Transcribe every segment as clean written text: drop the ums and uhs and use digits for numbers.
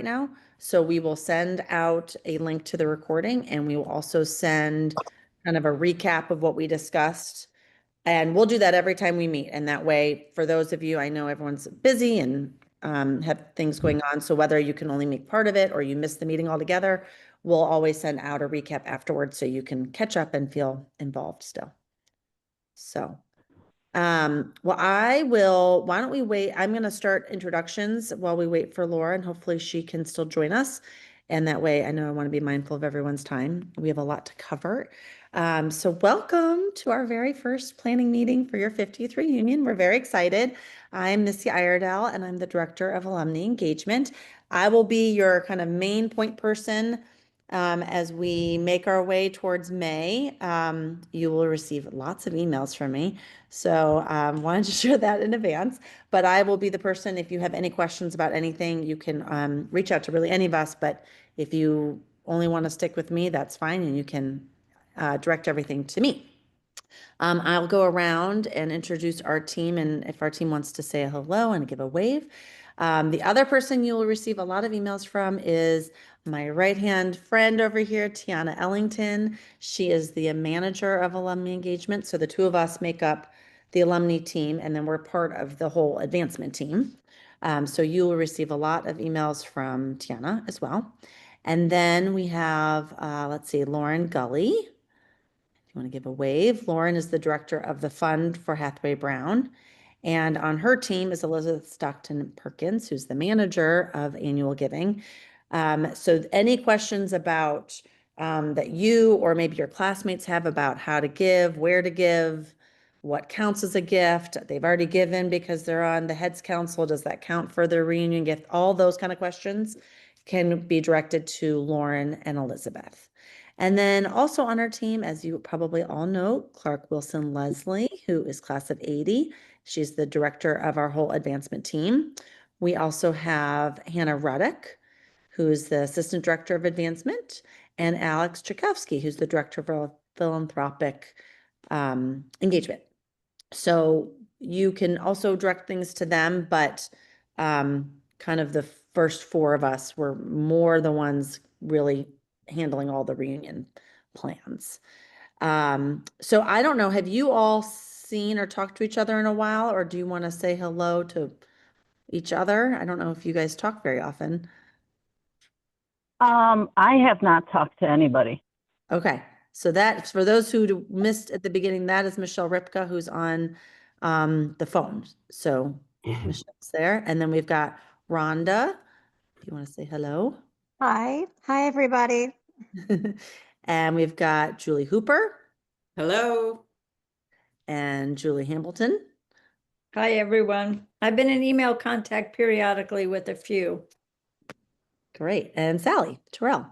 now. So we will send out a link to the recording and we will also send kind of a recap of what we discussed. And we'll do that every time we meet. And that way, for those of you, I know everyone's busy and have things going on. So whether you can only make part of it or you miss the meeting altogether, we'll always send out a recap afterwards so you can catch up and feel involved still. So, well, why don't we wait? I'm going to start introductions while we wait for Laura and hopefully she can still join us. And that way, I know I want to be mindful of everyone's time. We have a lot to cover. So welcome to our very first planning meeting for your 50th reunion. We're very excited. I'm Missy Iredell and I'm the Director of Alumni Engagement. I will be your kind of main point person as we make our way towards May. You will receive lots of emails from me. So wanted to share that in advance, but I will be the person, if you have any questions about anything, you can reach out to really any of us, but if you only want to stick with me, that's fine, and you can direct everything to me. I'll go around and introduce our team, and if our team wants to say a hello and give a wave. The other person you will receive a lot of emails from is my right-hand friend over here, Tiana Ellington. She is the manager of alumni engagement. So the two of us make up the alumni team, and then we're part of the whole advancement team. So you will receive a lot of emails from Tiana as well. And then we have, let's see, Lauren Gully. If you want to give a wave, Lauren is the director of the fund for Hathaway Brown. And on her team is Elizabeth Stockton Perkins, who's the manager of annual giving. So any questions about that you or maybe your classmates have about how to give, where to give, what counts as a gift, they've already given because they're on the heads council, does that count for their reunion gift? All those kind of questions can be directed to Lauren and Elizabeth. And then also on our team, as you probably all know, Clark Wilson Leslie, who is class of 80. She's the director of our whole advancement team. We also have Hannah Ruddick, who's the assistant director of advancement, and Alex Tchaikovsky, who's the director of philanthropic engagement. So you can also direct things to them, but kind of the first four of us were more the ones really handling all the reunion plans. So I don't know, have you all seen or talked to each other in a while, or do you want to say hello to each other? I don't know if you guys talk very often. I have not talked to anybody. Okay, so that, for those who missed at the beginning, that is Michelle Ripka, who's on the phone. So Michelle's there. And then we've got Rhonda, if you want to say hello. Hi. Hi, everybody. And we've got Julie Hooper Hello. and Julie Hamilton. Hi, everyone. I've been in email contact periodically with a few. Great. And Sally Terrell.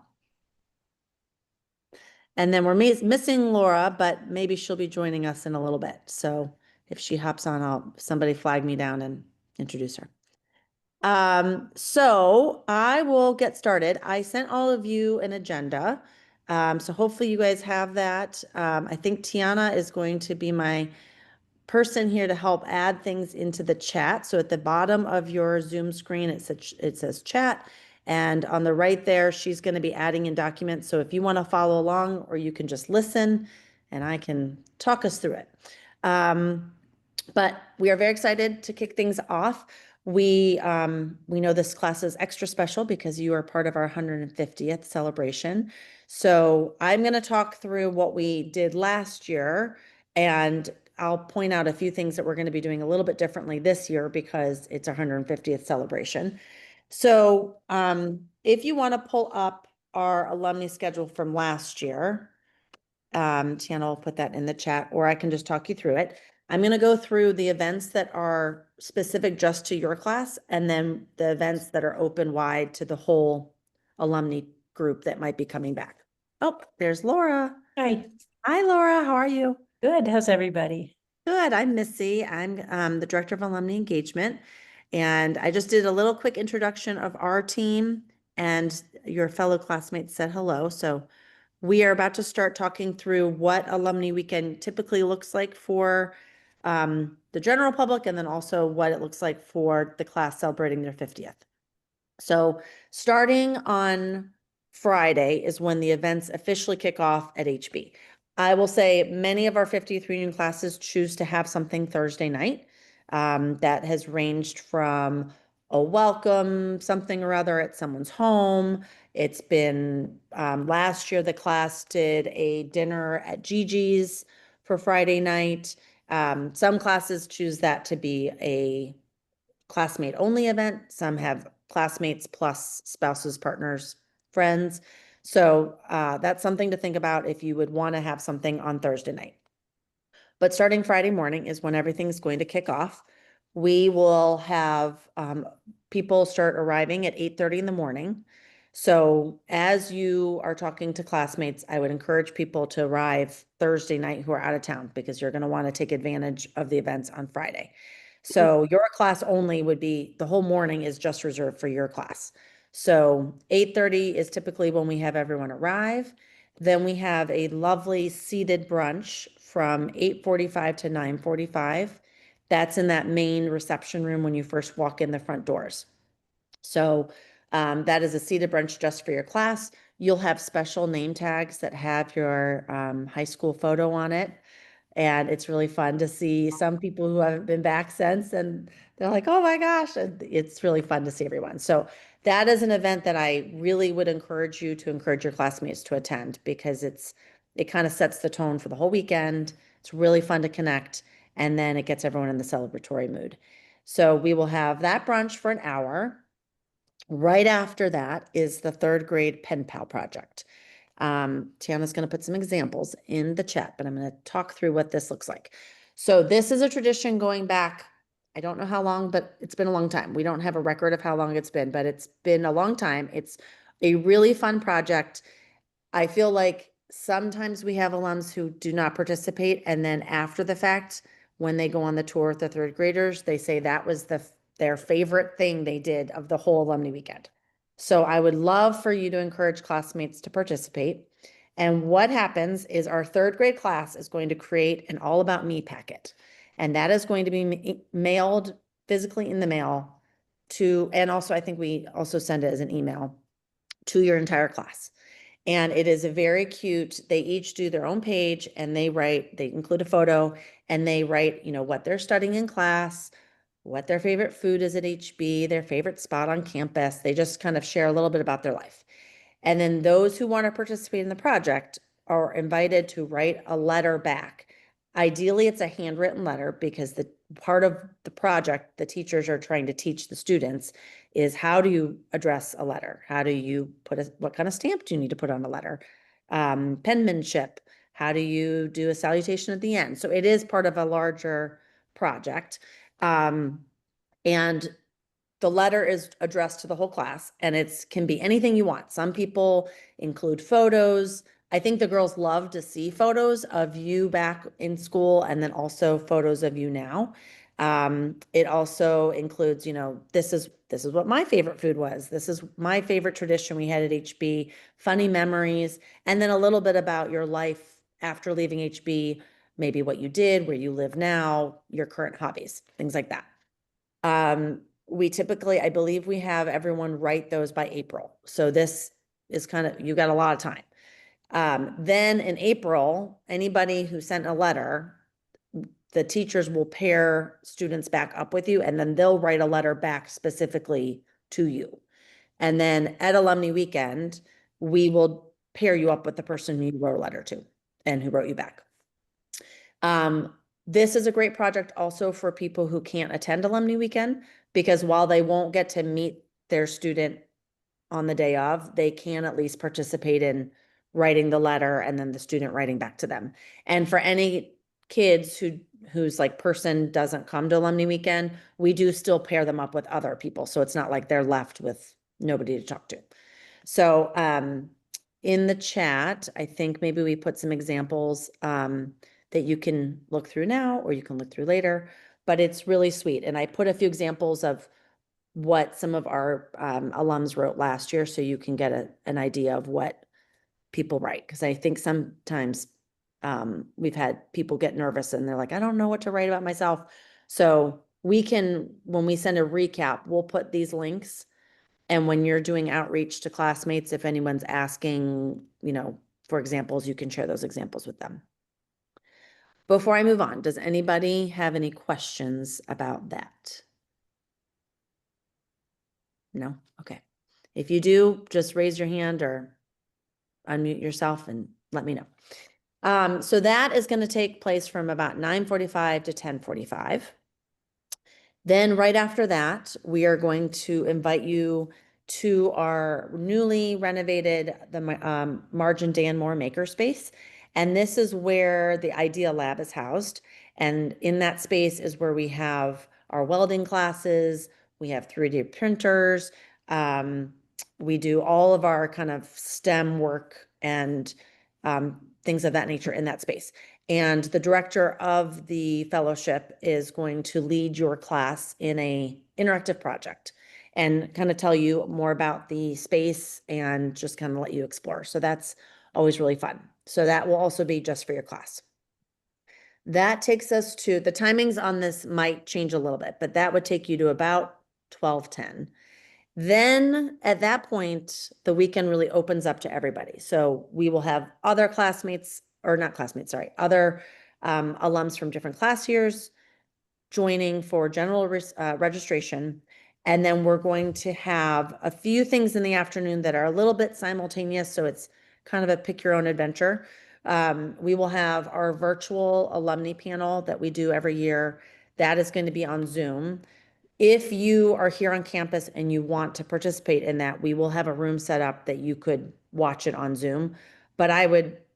And then we're missing Laura, but maybe she'll be joining us in a little bit. So if she hops on, somebody flag me down and introduce her. So I will get started. I sent all of you an agenda. So hopefully you guys have that. I think Tiana is going to be my person here to help add things into the chat. So at the bottom of your Zoom screen, it says chat. And on the right there, she's going to be adding in documents. So if you want to follow along, or you can just listen and I can talk us through it. But we are very excited to kick things off. We know this class is extra special because you are part of our 150th celebration. So I'm going to talk through what we did last year, and I'll point out a few things that we're going to be doing a little bit differently this year because it's our 150th celebration. So if you want to pull up our alumni schedule from last year, Tiana will put that in the chat, or I can just talk you through it. I'm going to go through the events that are specific just to your class, and then the events that are open wide to the whole alumni group that might be coming back. Oh, there's Laura. Hi. Hi, Laura. How are you? Good. How's everybody? Good. I'm Missy. I'm the director of alumni engagement, and I just did a little quick introduction of our team, and your fellow classmates said hello. So we are about to start talking through what alumni weekend typically looks like for the general public, and then also what it looks like for the class celebrating their 50th. So starting on Friday is when the events officially kick off at HB. I will say many of our 53 new classes choose to have something Thursday night. That has ranged from a welcome, something or other at someone's home. It's been last year the class did a dinner at Gigi's for Friday night. Some classes choose that to be a classmate only event. Some have classmates plus spouses, partners, friends. So that's something to think about if you would want to have something on Thursday night. But starting Friday morning is when everything's going to kick off. We will have people start arriving at 8:30 in the morning. So as you are talking to classmates, I would encourage people to arrive Thursday night who are out of town because you're going to want to take advantage of the events on Friday. So your class only would be, the whole morning is just reserved for your class. So 8:30 is typically when we have everyone arrive. Then we have a lovely seated brunch from 8:45 to 9:45. That's in that main reception room when you first walk in the front doors. So that is a seated brunch just for your class. You'll have special name tags that have your high school photo on it. And it's really fun to see some people who haven't been back since, and they're like, oh my gosh, and it's really fun to see everyone. So that is an event that I really would encourage you to encourage your classmates to attend because it kind of sets the tone for the whole weekend. It's really fun to connect, and then it gets everyone in the celebratory mood. So we will have that brunch for an hour. Right after that is the third grade pen pal project. Tiana's going to put some examples in the chat, but I'm going to talk through what this looks like. So this is a tradition going back, I don't know how long, but it's been a long time. We don't have a record of how long it's been, but it's been a long time. It's a really fun project. I feel like sometimes we have alums who do not participate, and then after the fact, when they go on the tour with the third graders, they say that was their favorite thing they did of the whole alumni weekend. So I would love for you to encourage classmates to participate. And what happens is our third grade class is going to create an All About Me packet. And that is going to be mailed physically in the mail to, and also I think we also send it as an email to your entire class. And it is a very cute, they each do their own page and they include a photo and they write, what they're studying in class, what their favorite food is at HB, their favorite spot on campus. They just kind of share a little bit about their life. And then those who want to participate in the project are invited to write a letter back. Ideally, it's a handwritten letter because the part of the project the teachers are trying to teach the students is how do you address a letter? How do you what kind of stamp do you need to put on a letter? Penmanship. How do you do a salutation at the end? So it is part of a larger project. And the letter is addressed to the whole class and it can be anything you want. Some people include photos. I think the girls love to see photos of you back in school and then also photos of you now. It also includes, this is what my favorite food was. This is my favorite tradition we had at HB, funny memories, and then a little bit about your life after leaving HB, maybe what you did, where you live now, your current hobbies, things like that. We typically, I believe we have everyone write those by April. So this is you got a lot of time. Then in April, anybody who sent a letter, the teachers will pair students back up with you and then they'll write a letter back specifically to you. And then at Alumni Weekend, we will pair you up with the person you wrote a letter to and who wrote you back. This is a great project also for people who can't attend Alumni Weekend because while they won't get to meet their student on the day of, they can at least participate in writing the letter and then the student writing back to them. And for any kids whose person doesn't come to Alumni Weekend, we do still pair them up with other people. So it's not like they're left with nobody to talk to. So in the chat, I think maybe we put some examples that you can look through now or you can look through later, but it's really sweet. And I put a few examples of what some of our alums wrote last year so you can get an idea of what people write. Because I think sometimes we've had people get nervous and they're like, I don't know what to write about myself. So we can, when we send a recap, we'll put these links And when you're doing outreach to classmates, if anyone's asking, for examples, you can share those examples with them. Before I move on, does anybody have any questions about that? No? Okay. If you do, just raise your hand or unmute yourself and let me know. So that is going to take place from about 9:45 to 10:45. Then right after that, we are going to invite you to our newly renovated Margin Dan Moore Makerspace. And this is where the Idea Lab is housed. And in that space is where we have our welding classes, we have 3D printers, we do all of our kind of STEM work and things of that nature in that space. And the director of the fellowship is going to lead your class in a interactive project and kind of tell you more about the space and just kind of let you explore. So that's always really fun. So that will also be just for your class. That takes us to, the timings on this might change a little bit, but that would take you to about 12:10. Then at that point, the weekend really opens up to everybody. So we will have other classmates, or not classmates, sorry, other alums from different class years joining for general registration. And then we're going to have a few things in the afternoon that are a little bit simultaneous. So it's kind of a pick your own adventure. We will have our virtual alumni panel that we do every year. That is going to be on Zoom. If you are here on campus and you want to participate in that, we will have a room set up that you could watch it on Zoom. But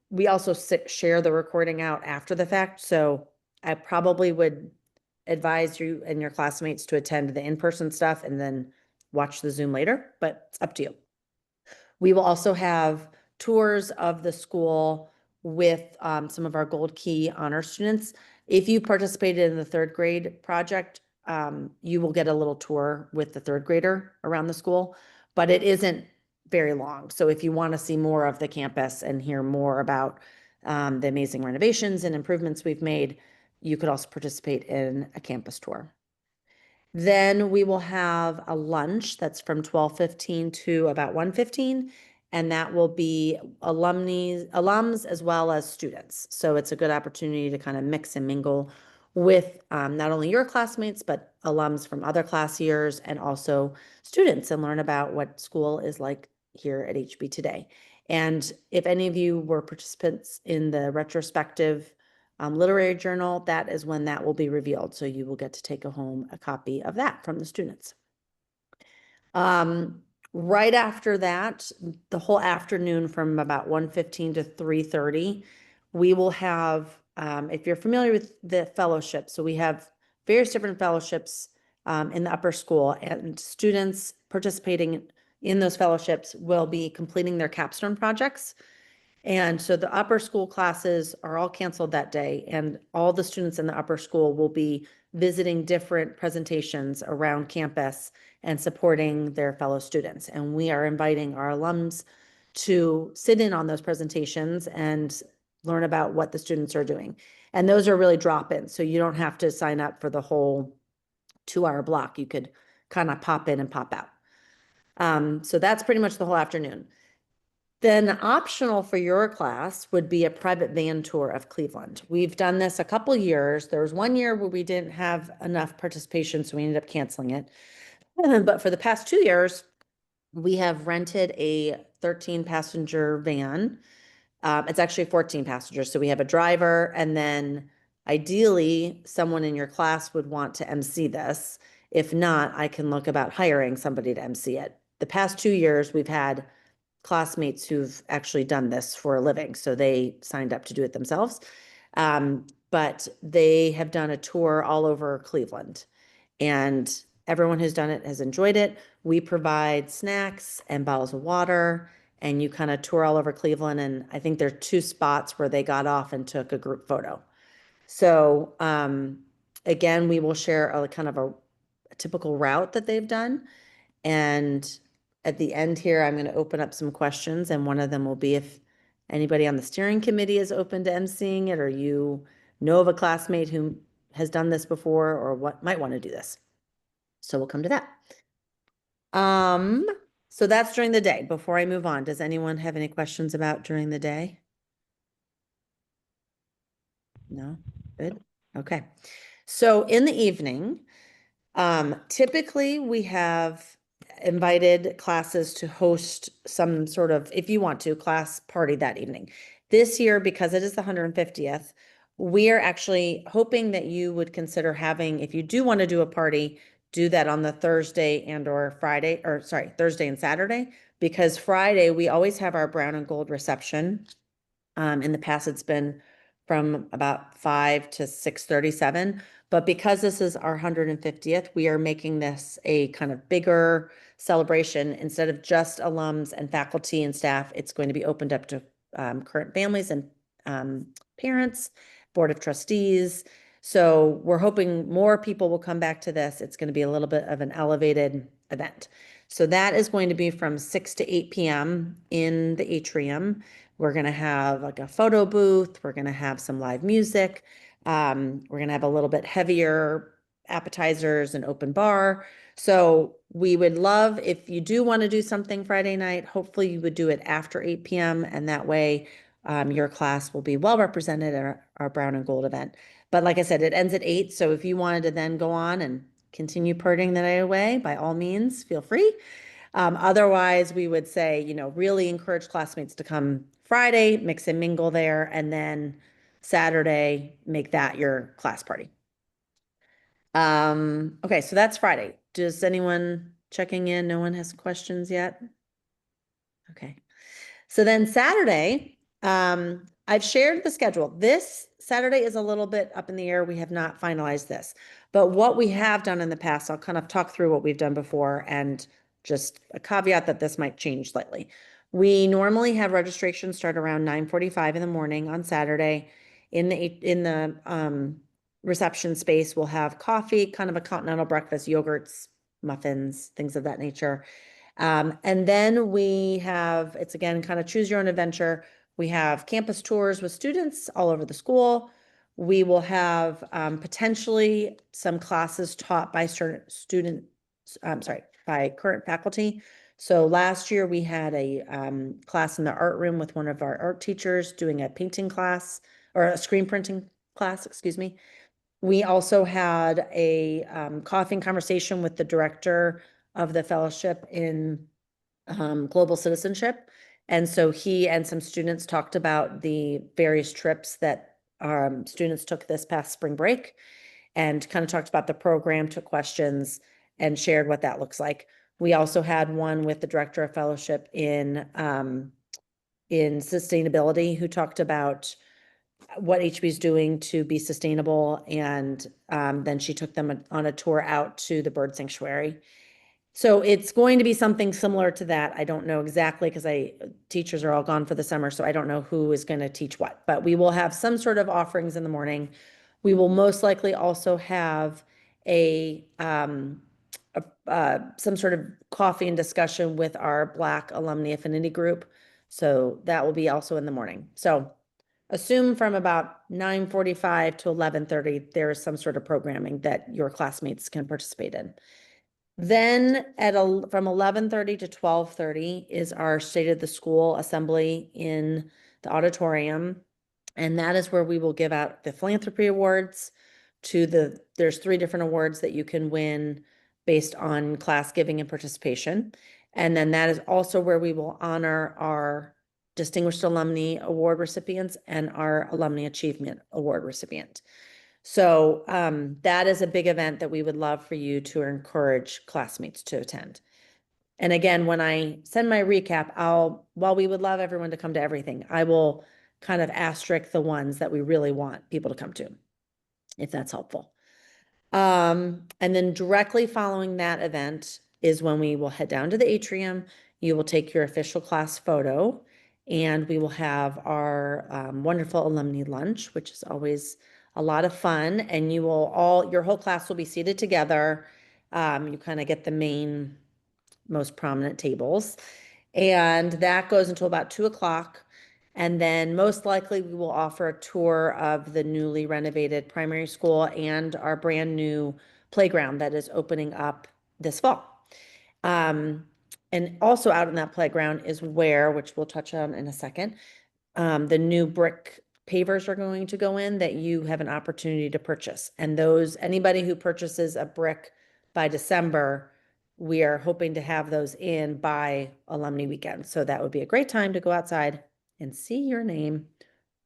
we also share the recording out after the fact. So I probably would advise you and your classmates to attend the in-person stuff and then watch the Zoom later, but it's up to you. We will also have tours of the school with some of our Gold Key honor students. If you participated in the third grade project, you will get a little tour with the third grader around the school, but it isn't very long. So if you want to see more of the campus and hear more about the amazing renovations and improvements we've made, you could also participate in a campus tour. Then we will have a lunch that's from 12:15 to about 1:15, and that will be alums as well as students. So it's a good opportunity to kind of mix and mingle with not only your classmates, but alums from other class years and also students and learn about what school is like here at HB today. And if any of you were participants in the retrospective literary journal, that is when that will be revealed. So you will get to take home a copy of that from the students. Right after that, the whole afternoon from about 1:15 to 3:30, we will have, if you're familiar with the fellowship, so we have various different fellowships in the upper school, and students participating in those fellowships will be completing their capstone projects. And so the upper school classes are all canceled that day, and all the students in the upper school will be visiting different presentations around campus and supporting their fellow students. And we are inviting our alums to sit in on those presentations and learn about what the students are doing. And those are really drop-ins, so you don't have to sign up for the whole 2-hour block. You could kind of pop in and pop out. So that's pretty much the whole afternoon. Then optional for your class would be a private van tour of Cleveland. We've done this a couple years. There was one year where we didn't have enough participation, so we ended up canceling it. But for the past 2 years, we have rented a 13-passenger van. It's actually 14 passengers. So we have a driver, and then ideally someone in your class would want to MC this. If not, I can look about hiring somebody to MC it. The past 2 years, we've had classmates who've actually done this for a living, so they signed up to do it themselves. But they have done a tour all over Cleveland, and everyone who's done it has enjoyed it. We provide snacks and bottles of water, and you kind of tour all over Cleveland. And I think there are 2 spots where they got off and took a group photo. So again, we will share a kind of a typical route that they've done. And at the end here, I'm going to open up some questions, and one of them will be if anybody on the steering committee is open to emceeing it, or you know of a classmate who has done this before or what might want to do this. So we'll come to that. So that's during the day. Before I move on, does anyone have any questions about during the day? No? Good. Okay. So in the evening, typically we have invited classes to host some sort of, if you want to, class party that evening. This year, because it is the 150th, we are actually hoping that you would consider having, if you do want to do a party, do that on the Thursday and or Friday, or sorry, Thursday and Saturday, because Friday we always have our brown and gold reception. In the past, it's been from about 5 to 6:37. But because this is our 150th, we are making this a kind of bigger celebration. Instead of just alums and faculty and staff, it's going to be opened up to current families and parents, board of trustees. So we're hoping more people will come back to this. It's going to be a little bit of an elevated event. So that is going to be from 6 to 8 p.m. in the atrium. We're going to have like a photo booth. We're going to have some live music. We're going to have a little bit heavier appetizers and open bar. So we would love, if you do want to do something Friday night, hopefully you would do it after 8 p.m. And that way your class will be well represented at our brown and gold event. But like I said, it ends at 8. So if you wanted to then go on and continue partying the night away, by all means, feel free. Otherwise, we would say, really encourage classmates to come Friday, mix and mingle there, and then Saturday, make that your class party. Okay, so that's Friday. Does anyone checking in? No one has questions yet? Okay. So then Saturday, I've shared the schedule. This Saturday is a little bit up in the air. We have not finalized this. But what we have done in the past, I'll kind of talk through what we've done before and just a caveat that this might change slightly. We normally have registration start around 9:45 in the morning on Saturday. In the reception space, we'll have coffee, kind of a continental breakfast, yogurts, muffins, things of that nature. And then we have, it's again, kind of choose your own adventure. We have campus tours with students all over the school. We will have potentially some classes taught by by current faculty. So last year we had a class in the art room with one of our art teachers doing a painting class or a screen printing class, excuse me. We also had a coffee and conversation with the director of the fellowship in global citizenship. And so he and some students talked about the various trips that students took this past spring break and kind of talked about the program, took questions, and shared what that looks like. We also had one with the director of fellowship in sustainability who talked about what HB is doing to be sustainable. And then she took them on a tour out to the bird sanctuary. So it's going to be something similar to that. I don't know exactly because teachers are all gone for the summer, so I don't know who is going to teach what, but we will have some sort of offerings in the morning. We will most likely also have some sort of coffee and discussion with our Black Alumni Affinity Group. So that will be also in the morning. So assume from about 9:45 to 11:30, there is some sort of programming that your classmates can participate in. Then from 11:30 to 12:30 is our State of the School assembly in the auditorium. And that is where we will give out the philanthropy awards there's 3 different awards that you can win based on class giving and participation. And then that is also where we will honor our Distinguished Alumni Award recipients and our Alumni Achievement Award recipient. So that is a big event that we would love for you to encourage classmates to attend. And again, when I send my recap, while we would love everyone to come to everything, I will kind of asterisk the ones that we really want people to come to, if that's helpful. And then directly following that event is when we will head down to the atrium. You will take your official class photo, and we will have our wonderful alumni lunch, which is always a lot of fun. And your whole class will be seated together. You kind of get the most prominent tables. And that goes until about 2:00. And then most likely we will offer a tour of the newly renovated primary school and our brand new playground that is opening up this fall. And also out in that playground is where, which we'll touch on in a second, the new brick pavers are going to go in that you have an opportunity to purchase. And those, anybody who purchases a brick by December, we are hoping to have those in by alumni weekend. So that would be a great time to go outside and see your name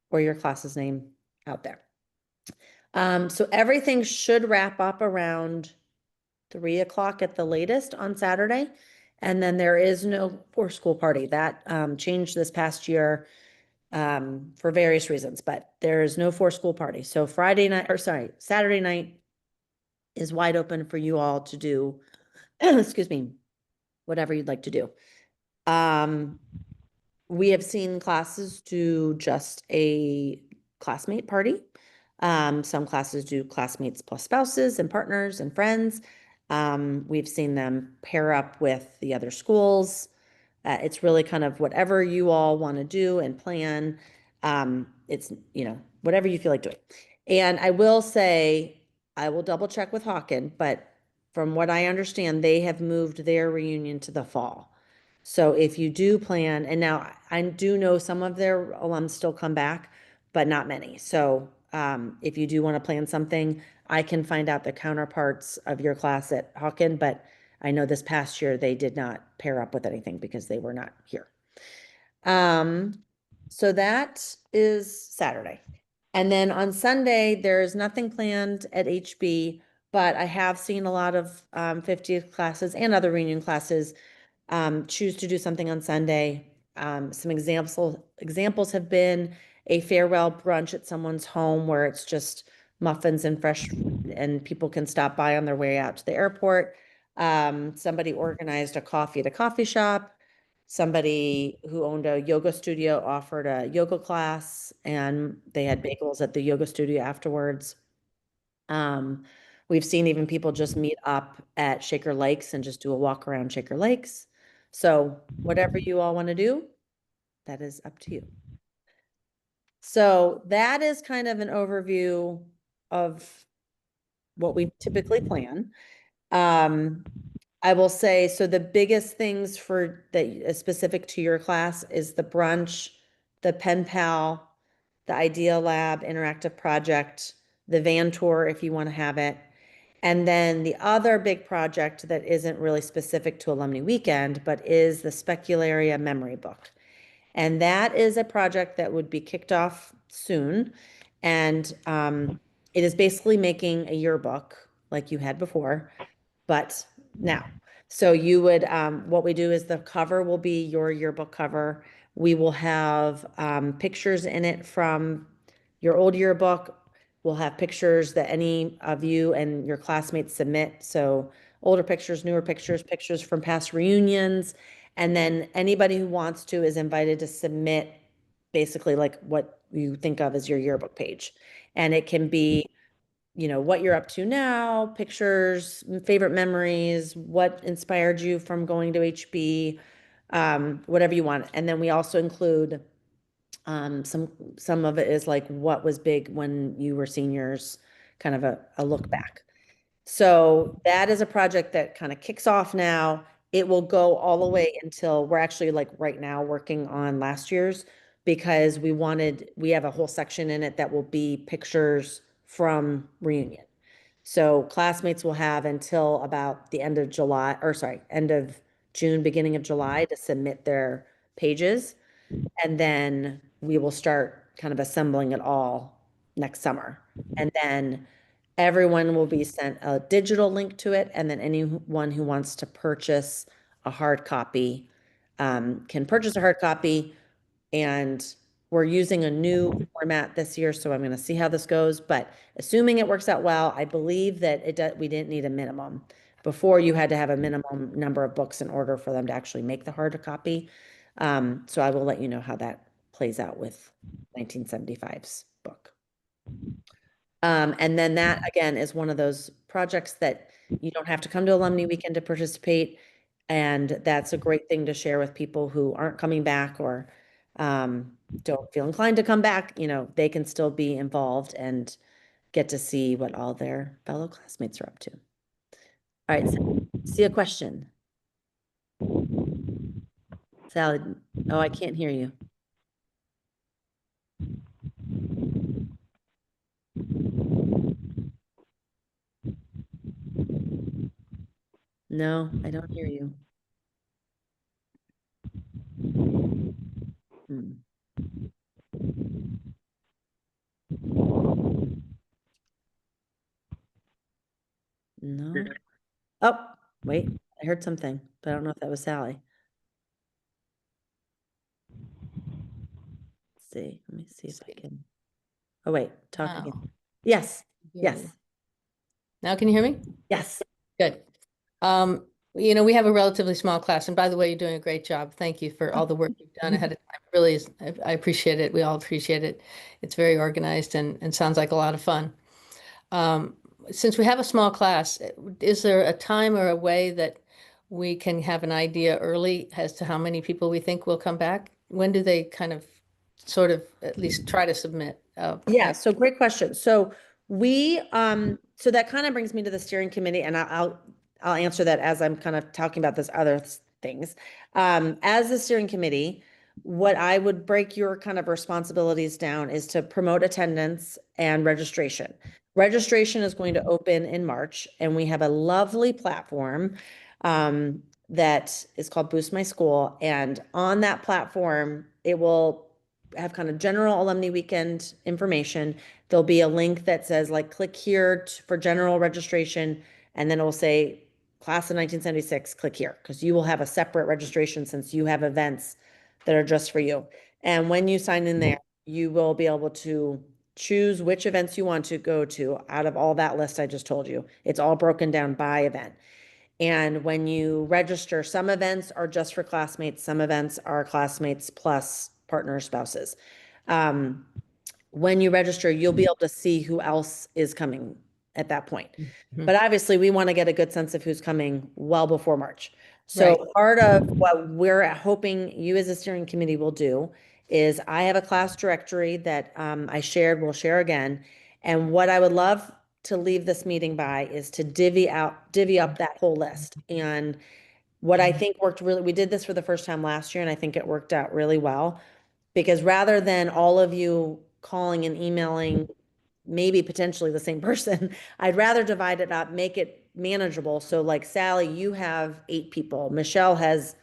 or your class's name out there. So everything should wrap up around 3 o'clock at the latest on Saturday. And then there is no for school party. That changed this past year for various reasons, but there is no for school party. So Saturday night is wide open for you all to do, excuse me, whatever you'd like to do. We have seen classes do just a classmate party. Some classes do classmates plus spouses and partners and friends. We've seen them pair up with the other schools. It's really kind of whatever you all want to do and plan. It's, whatever you feel like doing. And I will say, I will double check with Hawken, but from what I understand, they have moved their reunion to the fall. So if you do plan, and now I do know some of their alums still come back, but not many. So if you do want to plan something, I can find out the counterparts of your class at Hawken, but I know this past year they did not pair up with anything because they were not here. So that is Saturday. And then on Sunday, there's nothing planned at HB, but I have seen a lot of 50th classes and other reunion classes choose to do something on Sunday. Some examples have been a farewell brunch at someone's home where it's just muffins and fresh food and people can stop by on their way out to the airport. Somebody organized a coffee at a coffee shop. Somebody who owned a yoga studio offered a yoga class and they had bagels at the yoga studio afterwards. We've seen even people just meet up at Shaker Lakes and just do a walk around Shaker Lakes. So whatever you all want to do, that is up to you. So that is kind of an overview of what we typically plan. I will say, so the biggest things for that is specific to your class is the brunch, the pen pal, the Idea Lab interactive project, the van tour if you want to have it. And then the other big project that isn't really specific to Alumni Weekend, but is the Specularia memory book. And that is a project that would be kicked off soon. And it is basically making a yearbook like you had before, but now. So you would, what we do is the cover will be your yearbook cover. We will have pictures in it from your old yearbook. We'll have pictures that any of you and your classmates submit. So older pictures, newer pictures, pictures from past reunions. And then anybody who wants to is invited to submit basically like what you think of as your yearbook page. And it can be, what you're up to now, pictures, favorite memories, what inspired you from going to HB, whatever you want. And then we also include some of it is like what was big when you were seniors, kind of a look back. So that is a project that kind of kicks off now. It will go all the way until we're actually like right now working on last year's because we have a whole section in it that will be pictures from reunion. So classmates will have until about the end of July, or sorry, end of June, beginning of July to submit their pages. And then we will start kind of assembling it all next summer. And then everyone will be sent a digital link to it. And then anyone who wants to purchase a hard copy can purchase a hard copy. And we're using a new format this year, so I'm going to see how this goes. But assuming it works out well, I believe that we didn't need a minimum. Before you had to have a minimum number of books in order for them to actually make the hard copy. So I will let you know how that plays out with 1975's book. And then that again is one of those projects that you don't have to come to Alumni Weekend to participate. And that's a great thing to share with people who aren't coming back or don't feel inclined to come back. They can still be involved and get to see what all their fellow classmates are up to. All right, so see a question. Sally, oh, I can't hear you. No, I don't hear you. Hmm. No. Oh, wait, I heard something, but I don't know if that was Sally. Let's see, let me see if I can. Oh, wait, talk Now, again. Yes, hear yes, you. Now can you hear me? yes. Good. We have a relatively small class, and by the way, you're doing a great job. Thank you for all the work you've done ahead of time. Really, I appreciate it. We all appreciate it. It's very organized and sounds like a lot of fun. Since we have a small class, is there a time or a way that we can have an idea early as to how many people we think will come back? When do they kind of sort of at least try to submit? Yeah, so great question. So so that kind of brings me to the steering committee, and I'll answer that as I'm kind of talking about this other things. As the steering committee, what I would break your kind of responsibilities down is to promote attendance and registration. Registration is going to open in March, and we have a lovely platform that is called Boost My School. And on that platform, it will have kind of general alumni weekend information. There'll be a link that says like, click here for general registration. And then it will say class of 1976, click here, because you will have a separate registration since you have events that are just for you. And when you sign in there, you will be able to choose which events you want to go to out of all that list I just told you. It's all broken down by event. And when you register, some events are just for classmates, some events are classmates plus partner spouses. When you register, you'll be able to see who else is coming at that point. But obviously, we want to get a good sense of who's coming well before March. So Right. part of what we're hoping you as a steering committee will do is I have a class directory that will share again. And what I would love to leave this meeting by is to divvy up that whole list. And what I think we did this for the first time last year, and I think it worked out really well. Because rather than all of you calling and emailing maybe potentially the same person, I'd rather divide it up, make it manageable. So like Sally, you have 8 people, Michelle has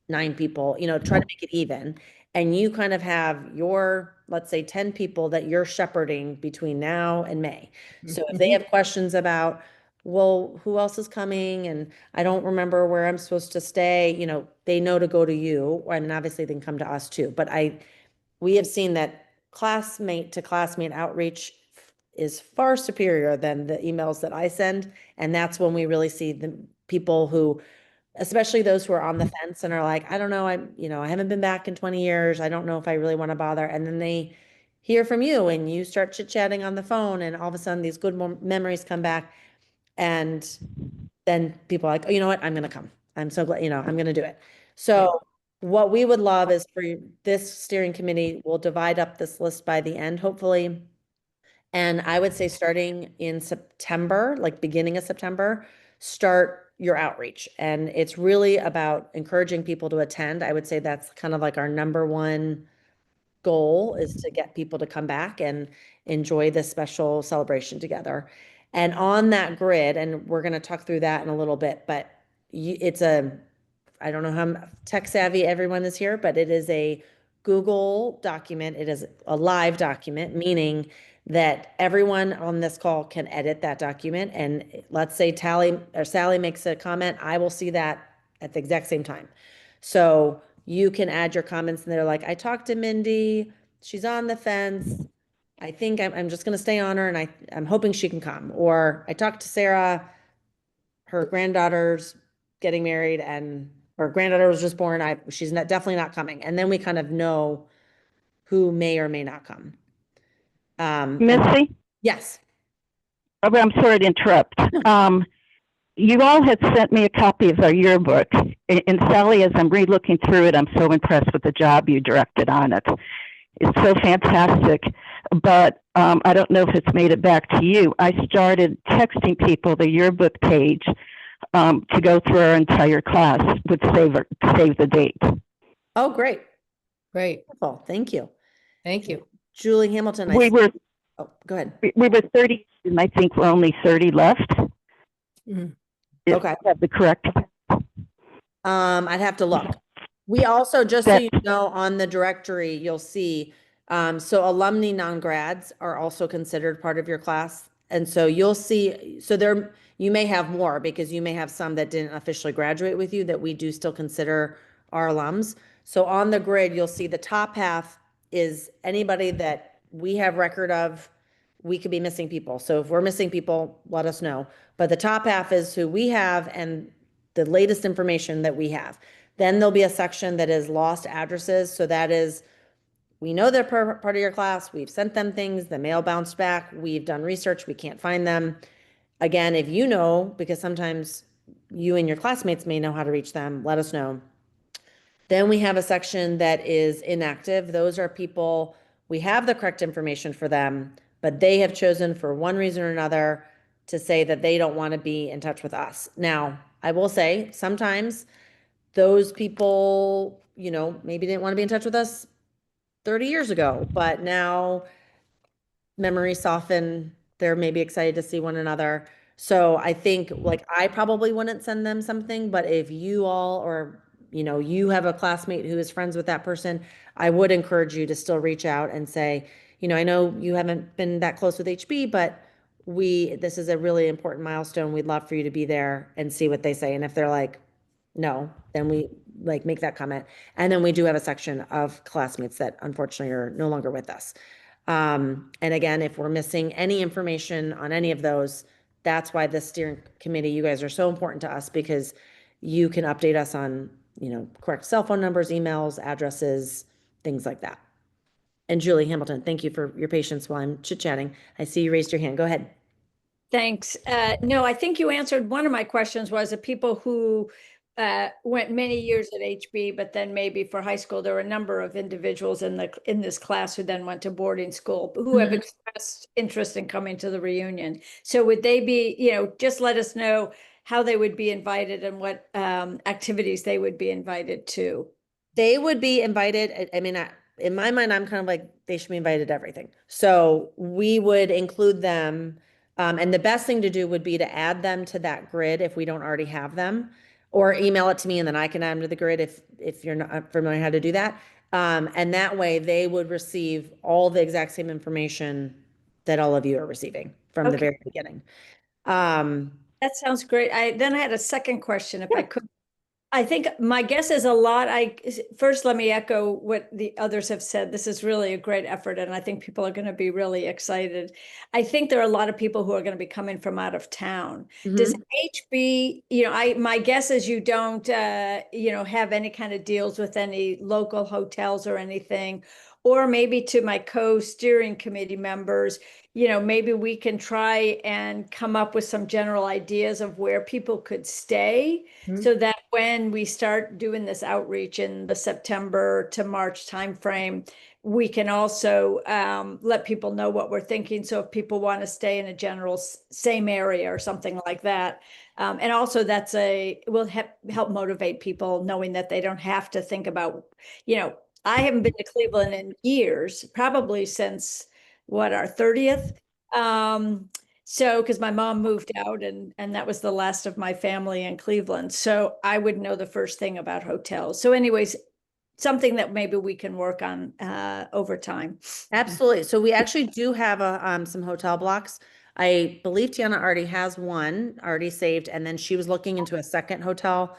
9 people, try to make it even. And you kind of have your, let's say 10 people that you're shepherding between now and May. So if they have questions about, well, who else is coming? And I don't remember where I'm supposed to stay, they know to go to you, and obviously they can come to us too. But we have seen that classmate to classmate outreach is far superior than the emails that I send. And that's when we really see the people who, especially those who are on the fence and are like, I don't know, I haven't been back in 20 years. I don't know if I really want to bother. And then they hear from you and you start chit-chatting on the phone, and all of a sudden these good memories come back. And then people are like, oh, you know what? I'm going to come. I'm so glad, I'm going to do it. So what we would love is for this steering committee, we'll divide up this list by the end, hopefully. And I would say starting in September, like beginning of September, start your outreach. And it's really about encouraging people to attend. I would say that's kind of like our number one goal, is to get people to come back and enjoy this special celebration together. And on that grid, and we're going to talk through that in a little bit, but I don't know how tech savvy everyone is here, but it is a Google document. It is a live document, meaning that everyone on this call can edit that document. And let's say Sally makes a comment, I will see that at the exact same time. So you can add your comments, and they're like, I talked to Mindy, she's on the fence. I think I'm just going to stay on her, and I'm hoping she can come. Or I talked to Sarah, her granddaughter's getting married, and her granddaughter was just born. She's definitely not coming. And then we kind of know who may or may not come. Missy? Yes. Oh, I'm sorry to interrupt. You all had sent me a copy of our yearbook. And Sally, as I'm re-looking through it, I'm so impressed with the job you directed on it. It's so fantastic. But I don't know if it's made it back to you. I started texting people the yearbook page to go through our entire class, would save the date. Oh, great. Great. Wonderful. Thank you. Thank you. Julie Hamilton. We were Oh, go ahead. we were 30, and I think we're only 30 left. Mhm. If Okay. I have the correct. I'd have to look. We also, just so That- you know, on the directory, you'll see, so alumni non-grads are also considered part of your class. And so you'll see, so there, you may have more because you may have some that didn't officially graduate with you that we do still consider our alums. So on the grid, you'll see the top half is anybody that we have record of. We could be missing people. So if we're missing people, let us know. But the top half is who we have and the latest information that we have. Then there'll be a section that is lost addresses. So that is, we know they're part of your class. We've sent them things. The mail bounced back. We've done research. We can't find them. Again, if you know, because sometimes you and your classmates may know how to reach them, let us know. Then we have a section that is inactive. Those are people, we have the correct information for them, but they have chosen for one reason or another to say that they don't want to be in touch with us. Now, I will say sometimes those people, maybe didn't want to be in touch with us 30 years ago, but now memories soften. They're maybe excited to see one another. So I think like I probably wouldn't send them something, but if you all or you have a classmate who is friends with that person, I would encourage you to still reach out and say, I know you haven't been that close with HB, but this is a really important milestone. We'd love for you to be there and see what they say. And if they're like, no, then we like make that comment. And then we do have a section of classmates that unfortunately are no longer with us. And again, if we're missing any information on any of those, that's why the steering committee, you guys are so important to us because you can update us on, correct cell phone numbers, emails, addresses, things like that. And Julie Hamilton, thank you for your patience while I'm chit-chatting. I see you raised your hand. Go ahead. Thanks. No, I think you answered one of my questions was the people who went many years at HB, but then maybe for high school, there were a number of individuals in this class who then went to boarding school who have expressed interest in coming to the reunion. So would they be, just let us know how they would be invited and what activities they would be invited to. They would be invited. I mean, in my mind, I'm kind of like, they should be invited to everything. So we would include them. And the best thing to do would be to add them to that grid if we don't already have them, or email it to me and then I can add them to the grid if you're not familiar how to do that. And that way they would receive all the exact same information that all of you are receiving from the very beginning. That sounds great. Then I had a second question, if I could. I think my guess is a lot. First, let me echo what the others have said. This is really a great effort, and I think people are going to be really excited. I think there are a lot of people who are going to be coming from out of town. Does HB, my guess is you don't, have any kind of deals with any local hotels or anything, or maybe to my co-steering committee members, maybe we can try and come up with some general ideas of where people could stay so that when we start doing this outreach in the September to March timeframe, we can also let people know what we're thinking. So if people want to stay in a general same area or something like that. And also will help motivate people knowing that they don't have to think about, I haven't been to Cleveland in years, probably since our 30th. So, because my mom moved out and that was the last of my family in Cleveland. So I would know the first thing about hotels. So anyways, something that maybe we can work on over time. Absolutely. So we actually do have some hotel blocks. I believe Tiana already has one already saved, and then she was looking into a second hotel.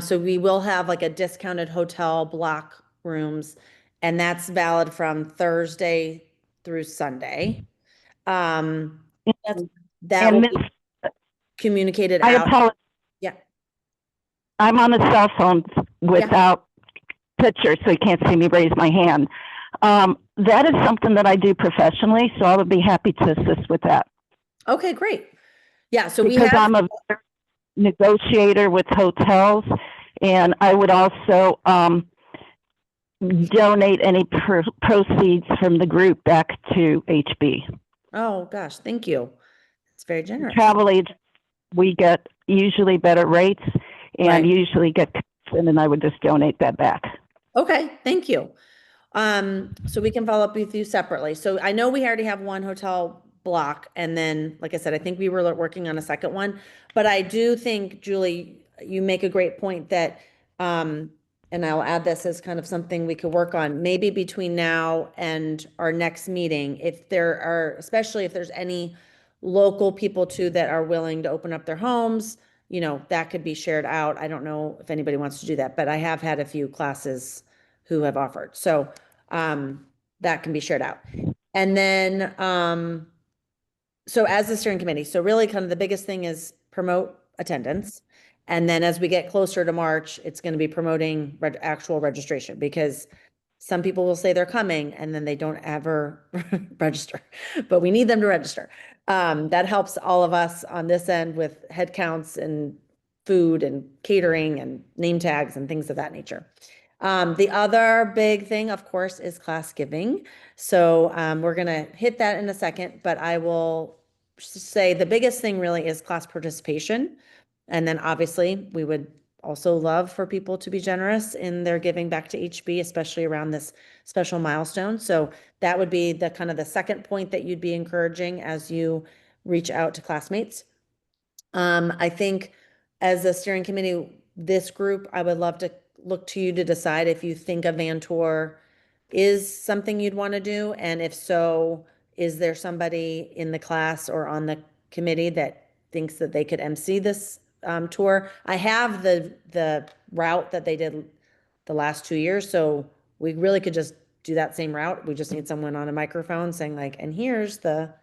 So we will have like a discounted hotel block rooms, and that's valid from Thursday through Sunday. That will And be communicated I out. apologize. Yeah. I'm on a cell phone without picture, so you can't see me raise my hand. That is something that I do professionally, so I would be happy to assist with that. Okay, great. Yeah, so because I'm a negotiator with hotels, and I would also donate any proceeds from the group back to HB. Oh gosh, thank you. It's very generous. Travel agents, we get usually better rates and usually get, and then I would just donate that back. Okay, thank you. So we can follow up with you separately. So I know we already have one hotel block, and then, like I said, I think we were working on a second one. But I do think, Julie, you make a great point that, and I'll add this as kind of something we could work on, maybe between now and our next meeting, if there are, especially if there's any local people too that are willing to open up their homes, you know, that could be shared out. I don't know if anybody wants to do that, but I have had a few classes who have offered. So that can be shared out. And then, so as the steering committee, so really kind of the biggest thing is promote attendance. And then as we get closer to March, it's going to be promoting actual registration, because some people will say they're coming and then they don't ever register, but we need them to register. That helps all of us on this end with head counts and food and catering and name tags and things of that nature. The other big thing, of course, is class giving. So we're going to hit that in a second, but I will say the biggest thing really is class participation. And then obviously we would also love for people to be generous in their giving back to HB, especially around this special milestone. So that would be the kind of the second point that you'd be encouraging as you reach out to classmates. I think as a steering committee, this group, I would love to look to you to decide if you think a van tour is something you'd want to do. And if so, is there somebody in the class or on the committee that thinks that they could MC this tour? I have the route that they did the last 2 years, so we really could just do that same route. We just need someone on a microphone saying like, and here's the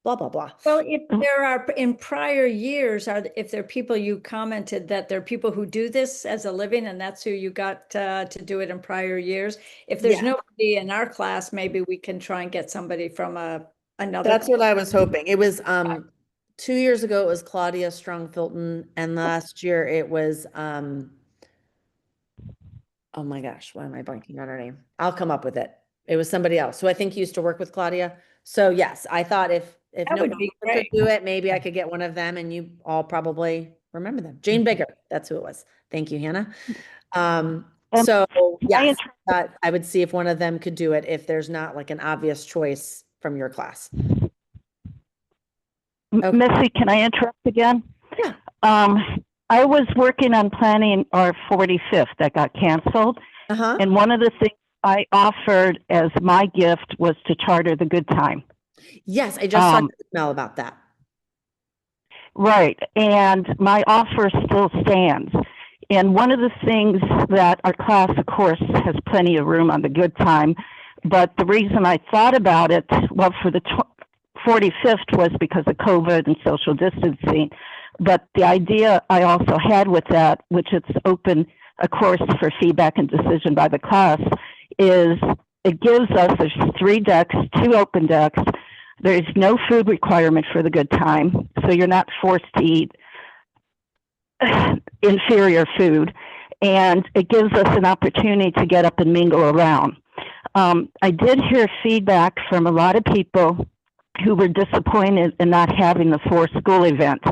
blah, blah, blah. Well, if there are in prior years, if there are people you commented that there are people who do this as a living and that's who you got to do it in prior years. If there's Yeah. nobody in our class, maybe we can try and get somebody from another. That's what I was hoping. It was 2 years ago it was Claudia Strong Filton, and last year it was oh my gosh, why am I blanking on her name? I'll come up with it. It was somebody else who I think used to work with Claudia. So yes, I thought if That would nobody be could great. do it, maybe I could get one of them, and you all probably remember them. Jane Bigger, that's who it was. Thank you, Hannah. So yes, I would see if one of them could do it if there's not like an obvious choice from your class. Okay. Missy, can I interrupt again? Yeah. I was working on planning our 45th that got canceled. Uh-huh. And one of the things I offered as my gift was to charter the good time. Yes, I just saw an email about that. Right. And my offer still stands. And one of the things that our class, of course, has plenty of room on the good time. But the reason I thought about it, well, for the 45th was because of COVID and social distancing. But the idea I also had with that, which it's open, of course, for feedback and decision by the class, is it gives us, there's 3 decks, 2 open decks. There's no food requirement for the good time, so you're not forced to eat inferior food. And it gives us an opportunity to get up and mingle around. I did hear feedback from a lot of people who were disappointed in not having the 4-school event.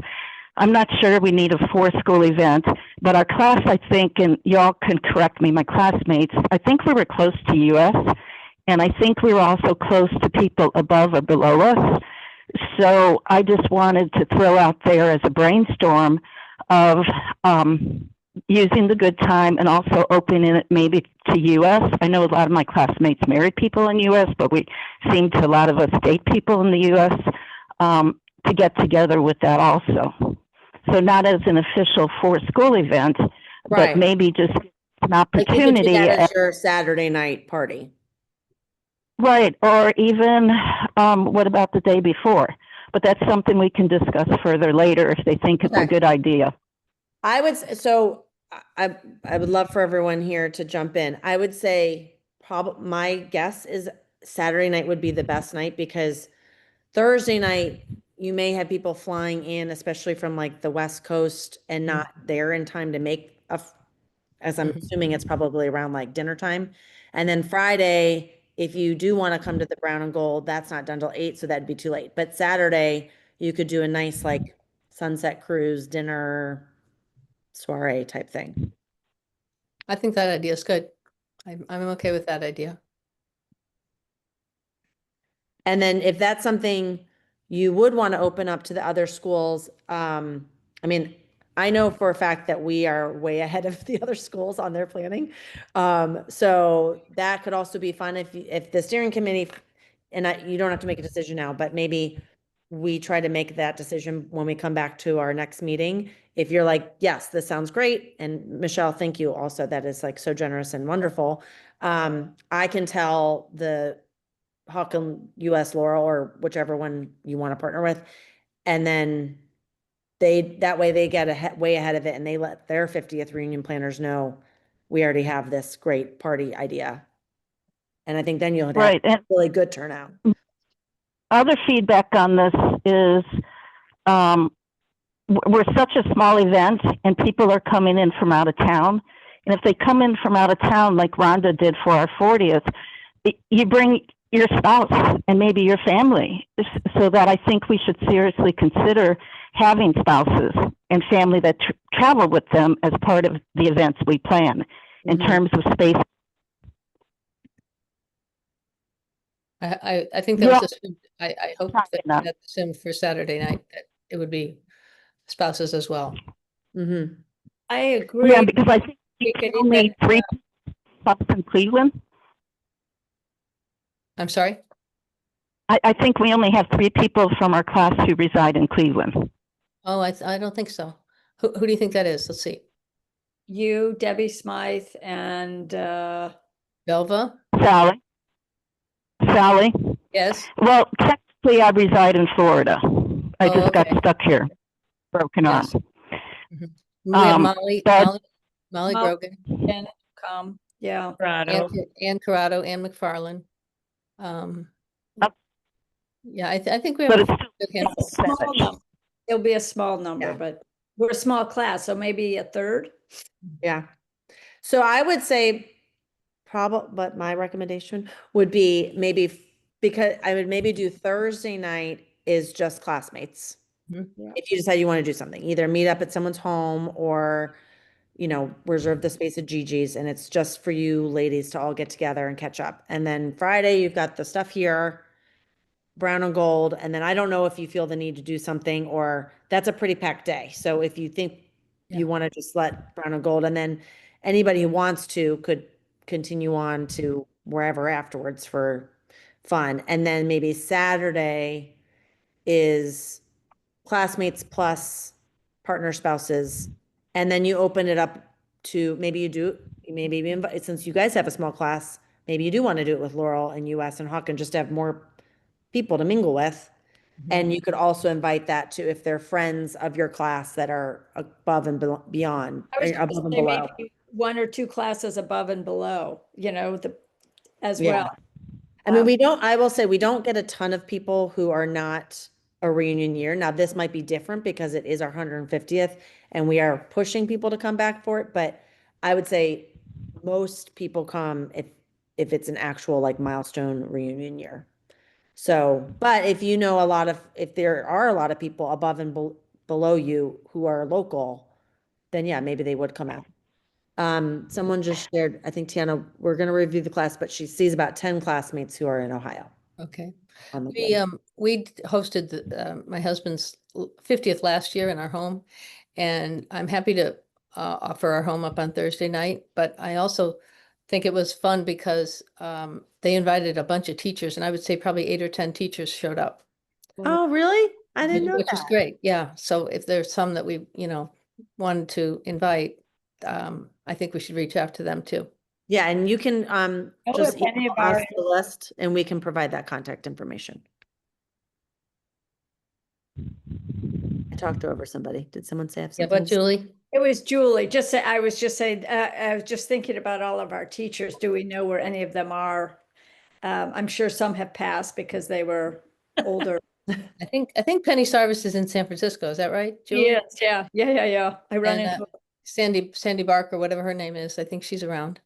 I'm not sure we need a 4-school event, but our class, I think, and y'all can correct me, my classmates, I think we were close to US, and I think we were also close to people above or below us. So I just wanted to throw out there as a brainstorm of using the good time and also opening it maybe to US. I know a lot of my classmates married people in US, but we seem to a lot of us date people in the US to get together with that also. So not as an official 4-school event, Right. but maybe just an Like you could do opportunity. that as your Saturday night party. Right, or even what about the day before? But that's something we can discuss further later if they think it's a good idea. I would so I would love for everyone here to jump in. I would say my guess is Saturday night would be the best night, because Thursday night you may have people flying in, especially from like the West Coast, and not there in time to make as I'm assuming it's probably around like dinner time. And then Friday, if you do want to come to the Brown and Gold, that's not done till 8, so that'd be too late. But Saturday, you could do a nice like sunset cruise, dinner, soiree type thing. I think that idea is good. I'm okay with that idea. And then if that's something you would want to open up to the other schools, I mean, I know for a fact that we are way ahead of the other schools on their planning. So that could also be fun if the steering committee, and you don't have to make a decision now, but maybe we try to make that decision when we come back to our next meeting. If you're like, yes, this sounds great. And Michelle, thank you also. That is like so generous and wonderful. I can tell the Hawken US Laurel or whichever one you want to partner with. And then that way they get way ahead of it and they let their 50th reunion planners know we already have this great party idea. And I think then you'll have Right. And really good turnout. other feedback on this is we're such a small event and people are coming in from out of town. And if they come in from out of town, like Rhonda did for our 40th, you bring your spouse and maybe your family, so that I think we should seriously consider having spouses and family that travel with them as part of the events we plan in terms of space. I think that Yeah. was assumed. I hope that that's assumed for Saturday night, that it would be spouses as well. Mm-hmm. I agree. Yeah, because I think We we could can only even, 3 spots in Cleveland. I'm sorry? I think we only have 3 people from our class who reside in Cleveland. Oh, I don't think so. Who do you think that is? Let's see. you, Debbie Smythe, and Belva? Sally? Yes. Well, technically I reside in Florida. I just got stuck here, broken arm. Yes. We have Molly Molly Grogan, and yeah. Ann Corrado, Ann McFarland. Yeah, I think we have But a it's good handful. Small number. It'll be a small number, Yeah. but we're a small class, so maybe a third. Yeah. So I would say but my recommendation would be because I would maybe do Thursday night is just classmates. Mhm. Yeah. If you decide you want to do something, either meet up at someone's home or, reserve the space at Gigi's and it's just for you ladies to all get together and catch up. And then Friday, you've got the stuff here, brown and gold. And then I don't know if you feel the need to do something or that's a pretty packed day. So if you think you want to just let brown and gold, and then anybody who wants to could continue on to wherever afterwards for fun. And then maybe Saturday is classmates plus partner spouses. And then you open it up to maybe you invite, since you guys have a small class, maybe you do want to do it with Laurel and US and Hawken, just to have more people to mingle with. And you could also invite that to if they're friends of your class that are above and beyond, I was gonna above and say below. maybe 1 or 2 classes above and below, as Yeah. well. I mean, I will say we don't get a ton of people who are not a reunion year. Now, this might be different because it is our 150th and we are pushing people to come back for it. But I would say most people come if it's an actual like milestone reunion year. So, but if if there are a lot of people above and below you who are local, then yeah, maybe they would come out. Someone just shared, I think Tiana, we're going to review the class, but she sees about 10 classmates who are in Ohio. Okay. On the We hosted my husband's 50th last year in our home, and I'm happy to offer our home up on Thursday night. But I also think it was fun because they invited a bunch of teachers, and I would say probably 8 or 10 teachers showed up, Oh, really? I didn't know which is that. great. Yeah. So if there's some that we, wanted to invite, I think we should reach out to them too. Yeah, and you can just if any email of our- us the list and we can provide that contact information. I talked over somebody. Did someone say I have Yeah, something? but Julie? It was Julie, I was just saying, I was just thinking about all of our teachers. Do we know where any of them are? I'm sure some have passed because they were older. I think Penny Sarvis is in San Francisco. Is that right, Julie? Yes, yeah. I run And into. Sandy Barker, whatever her name is, I think she's around.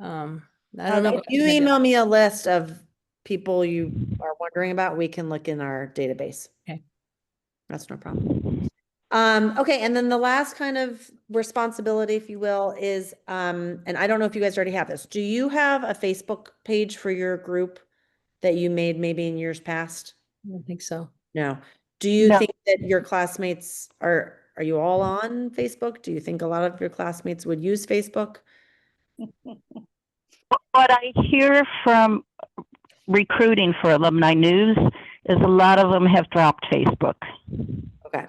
I don't know. If you email me a list of people you are wondering about, we can look in our database. Okay. That's no problem. Okay, and then the last kind of responsibility, if you will, is, and I don't know if you guys already have this. Do you have a Facebook page for your group that you made maybe in years past? I don't think so. No. Do you No. think that your classmates are you all on Facebook? Do you think a lot of your classmates would use Facebook? What I hear from recruiting for alumni news is a lot of them have dropped Facebook. Okay.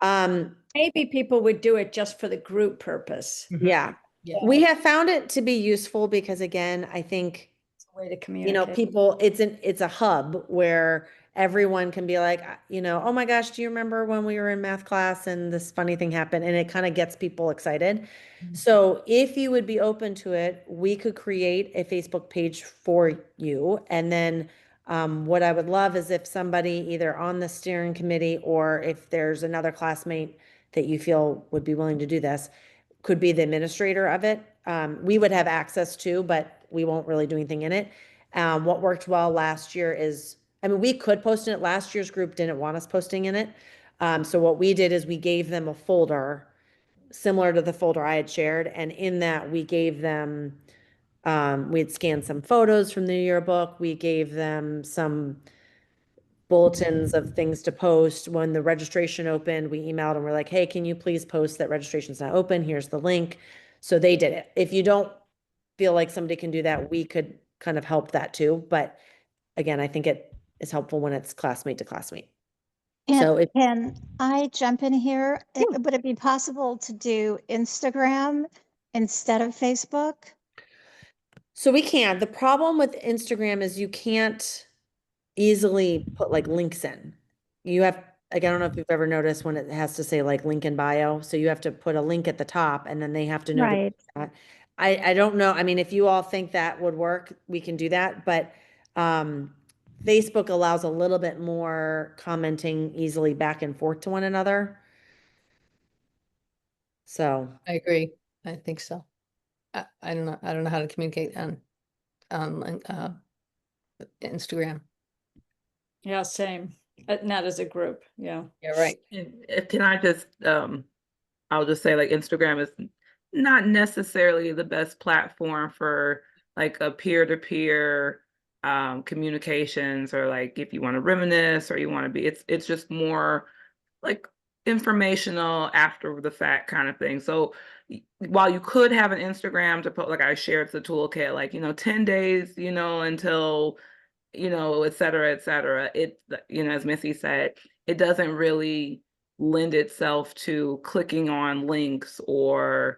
Um, Maybe people would do it just for the group purpose. yeah. Yeah. We have found it to be useful because again, I think, It's a way to you know, communicate. people, it's a hub where everyone can be like, you know, oh my gosh, do you remember when we were in math class and this funny thing happened? And it kind of gets people excited. So if you would be open to it, we could create a Facebook page for you. And then what I would love is if somebody either on the steering committee or if there's another classmate that you feel would be willing to do this, could be the administrator of it. We would have access to, but we won't really do anything in it. What worked well last year is, I mean, we could post in it. Last year's group didn't want us posting in it. So what we did is we gave them a folder similar to the folder I had shared. And in that we gave them, we had scanned some photos from the yearbook. We gave them some bulletins of things to post. When the registration opened, we emailed and we're like, hey, can you please post that registration's not open? Here's the link. So they did it. If you don't feel like somebody can do that, we could kind of help that too. But again, I think it is helpful when it's classmate to classmate. So if, Can I jump in here? Yeah. Would it be possible to do Instagram instead of Facebook? so we can. The problem with Instagram is you can't easily put like links in. You have, like, I don't know if you've ever noticed when it has to say like link in bio. So you have to put a link at the top and then they have to know to Right. do that. I don't know. I mean, if you all think that would work, we can do that. But Facebook allows a little bit more commenting easily back and forth to one another. So, I agree. I think so. I don't know. I don't know how to communicate on Instagram. Yeah, same. Not as a group. Yeah. Yeah, right. And can I just, I'll just say like Instagram is not necessarily the best platform for like a peer-to-peer communications, or like if you want to reminisce or you want to be, it's just more like informational after the fact kind of thing. So while you could have an Instagram to put, like I shared the toolkit, like, 10 days, until, et cetera, it, as Missy said, it doesn't really lend itself to clicking on links or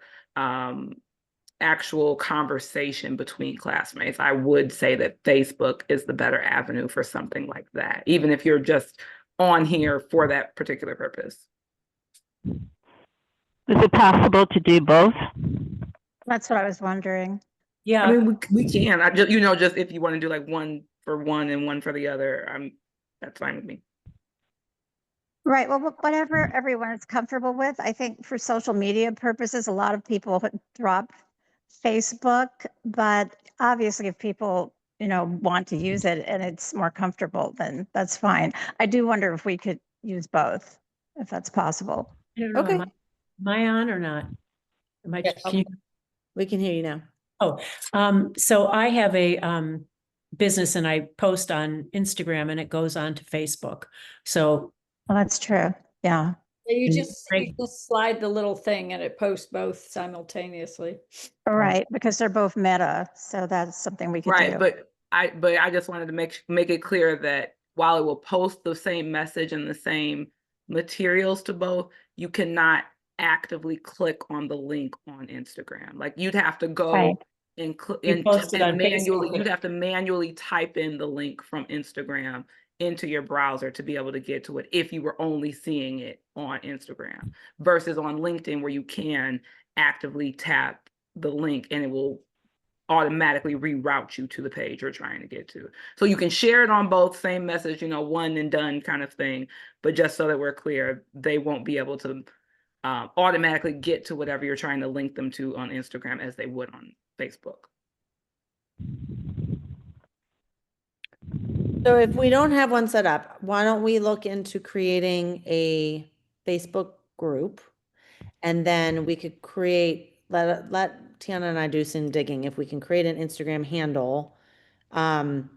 actual conversation between classmates. I would say that Facebook is the better avenue for something like that, even if you're just on here for that particular purpose. Is it possible to do both? That's what I was wondering. Yeah, I mean, we can. I just, just if you want to do like one for one and one for the other, that's fine with me. Right. Well, whatever everyone is comfortable with. I think for social media purposes, a lot of people would drop Facebook, but obviously if people, want to use it and it's more comfortable, then that's fine. I do wonder if we could use both, if that's possible. I don't know. Okay. Am I on or not? Am I, Yes. can you, we can hear you now. so I have a business and I post on Instagram and it goes on to Facebook. So Well, that's true. Yeah. You Mm, just great. slide the little thing and it posts both simultaneously. All right. Because they're both meta. So that's something we could Right, do. but I just wanted to make it clear that while it will post the same message and the same materials to both, you cannot actively click on the link on Instagram. Like you'd have to go Right. and You post it on manually, Facebook. you'd have to manually type in the link from Instagram into your browser to be able to get to it if you were only seeing it on Instagram, versus on LinkedIn where you can actively tap the link and it will automatically reroute you to the page you're trying to get to. So you can share it on both, same message, one and done kind of thing. But just so that we're clear, they won't be able to automatically get to whatever you're trying to link them to on Instagram as they would on Facebook. So if we don't have one set up, why don't we look into creating a Facebook group. And then we could let Tiana and I do some digging if we can create an Instagram handle. And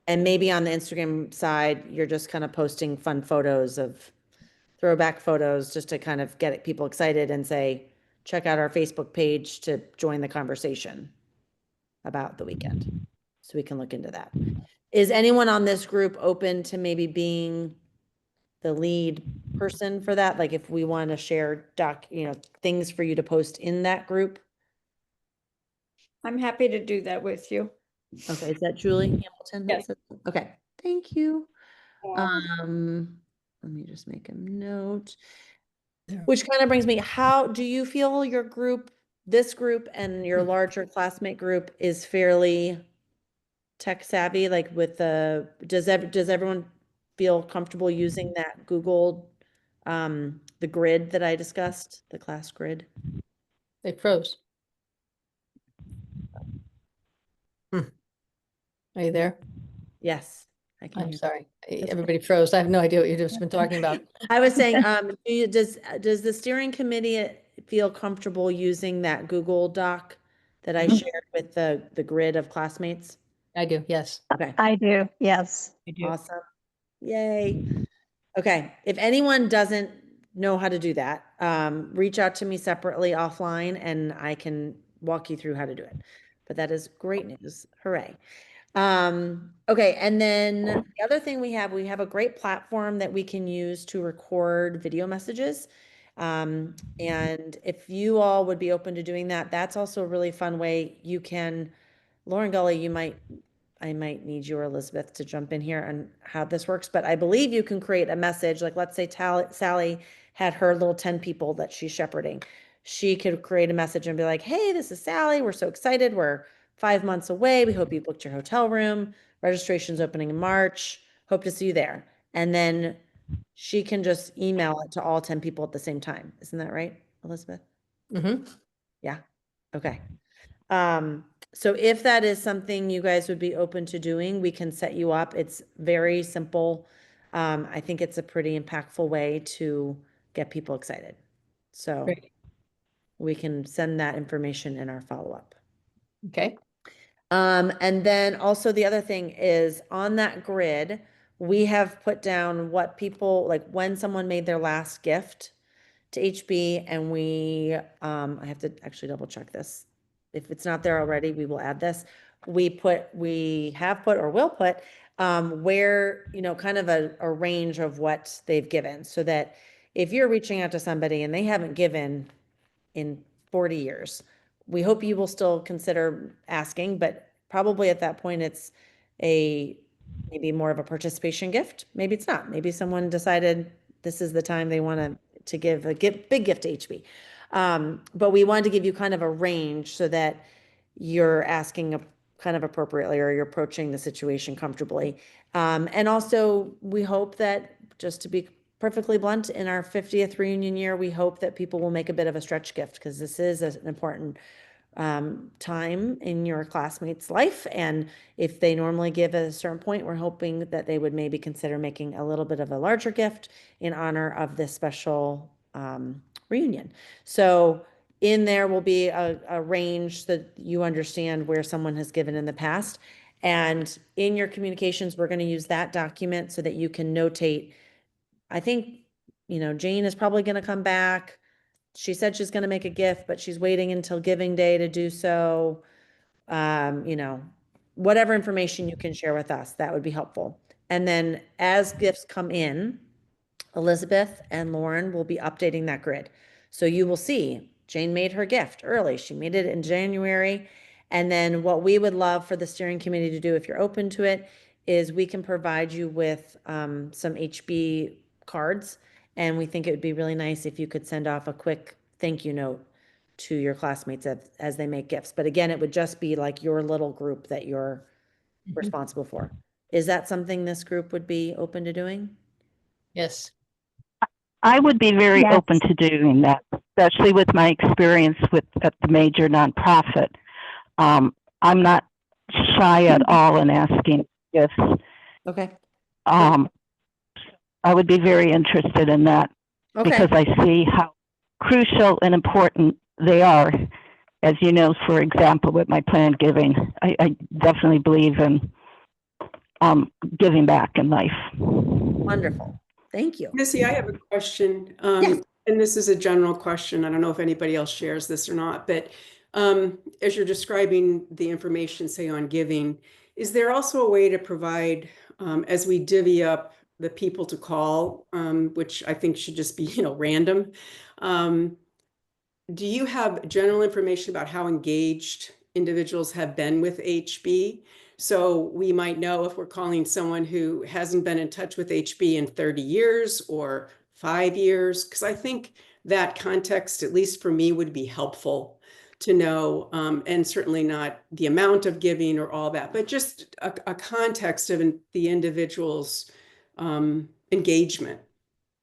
maybe on the Instagram side, you're just kind of posting fun photos of throwback photos just to kind of get people excited and say, check out our Facebook page to join the conversation about the weekend. So we can look into that. Is anyone on this group open to maybe being the lead person for that? Like if we want to share things for you to post in that group? I'm happy to do that with you. Okay, is that Julie Hamilton? Yes. Okay, thank you. Let me just make a note. Which kind of brings me, how do you feel your group, this group and your larger classmate group is fairly tech savvy? Like with does everyone feel comfortable using that Google, the grid that I discussed, the class grid? They froze. Are you there? Yes, I can I'm hear. sorry. okay. Everybody froze. I have no idea what you've just been talking about. I was saying, does the steering committee feel comfortable using that Google Doc that I shared with the grid of classmates? I do, yes. Okay, I do, yes. I do. awesome. Yay. Okay, if anyone doesn't know how to do that, reach out to me separately offline and I can walk you through how to do it. But that is great news. Hooray. Okay, and then the other thing we have a great platform that we can use to record video messages. And if you all would be open to doing that, that's also a really fun way you can, Lauren Gully, I might need you or Elizabeth to jump in here on how this works, but I believe you can create a message, like let's say Sally had her little 10 people that she's shepherding. She could create a message and be like, hey, this is Sally. We're so excited. We're 5 months away. We hope you booked your hotel room. Registration's opening in March. Hope to see you there. And then she can just email it to all 10 people at the same time. Isn't that right, Elizabeth? Mm-hmm. Yeah. Okay. So if that is something you guys would be open to doing, we can set you up. It's very simple. I think it's a pretty impactful way to get people excited. So Great. we can send that information in our follow-up. Okay. And then also the other thing is on that grid, we have put down what people, like when someone made their last gift to HB and I have to actually double check this. If it's not there already, we will add this. We have put or will put where, kind of a range of what they've given so that if you're reaching out to somebody and they haven't given in 40 years, we hope you will still consider asking, but probably at that point it's maybe more of a participation gift. Maybe it's not. Maybe someone decided this is the time they want to give a big gift to HB. But we wanted to give you kind of a range so that you're asking kind of appropriately or you're approaching the situation comfortably. And also we hope that, just to be perfectly blunt, in our 50th reunion year, we hope that people will make a bit of a stretch gift because this is an important time in your classmate's life. And if they normally give at a certain point, we're hoping that they would maybe consider making a little bit of a larger gift in honor of this special reunion. So in there will be a range that you understand where someone has given in the past. And in your communications, we're going to use that document so that you can notate. I think, Jane is probably going to come back. She said she's going to make a gift, but she's waiting until giving day to do so. Whatever information you can share with us, that would be helpful. And then as gifts come in, Elizabeth and Lauren will be updating that grid. So you will see Jane made her gift early. She made it in January. And then what we would love for the steering committee to do, if you're open to it, is we can provide you with some HB cards. And we think it would be really nice if you could send off a quick thank you note to your classmates as they make gifts. But again, it would just be like your little group that you're responsible for. Is that something this group would be open to doing? Yes. I would be very Yes. open to doing that, especially with my experience at the major nonprofit. I'm not shy at all in asking gifts. Okay. I would be very interested in that. Okay. because I see how crucial and important they are. As you know, for example, with my planned giving, I definitely believe in giving back in life. Wonderful. Thank you. Missy, I have a question. Yes. And this is a general question. I don't know if anybody else shares this or not, but as you're describing the information, say on giving, is there also a way to provide, as we divvy up the people to call, which I think should just be, random? Do you have general information about how engaged individuals have been with HB? So we might know if we're calling someone who hasn't been in touch with HB in 30 years or 5 years, because I think that context, at least for me, would be helpful to know, and certainly not the amount of giving or all that, but just a context of the individual's engagement.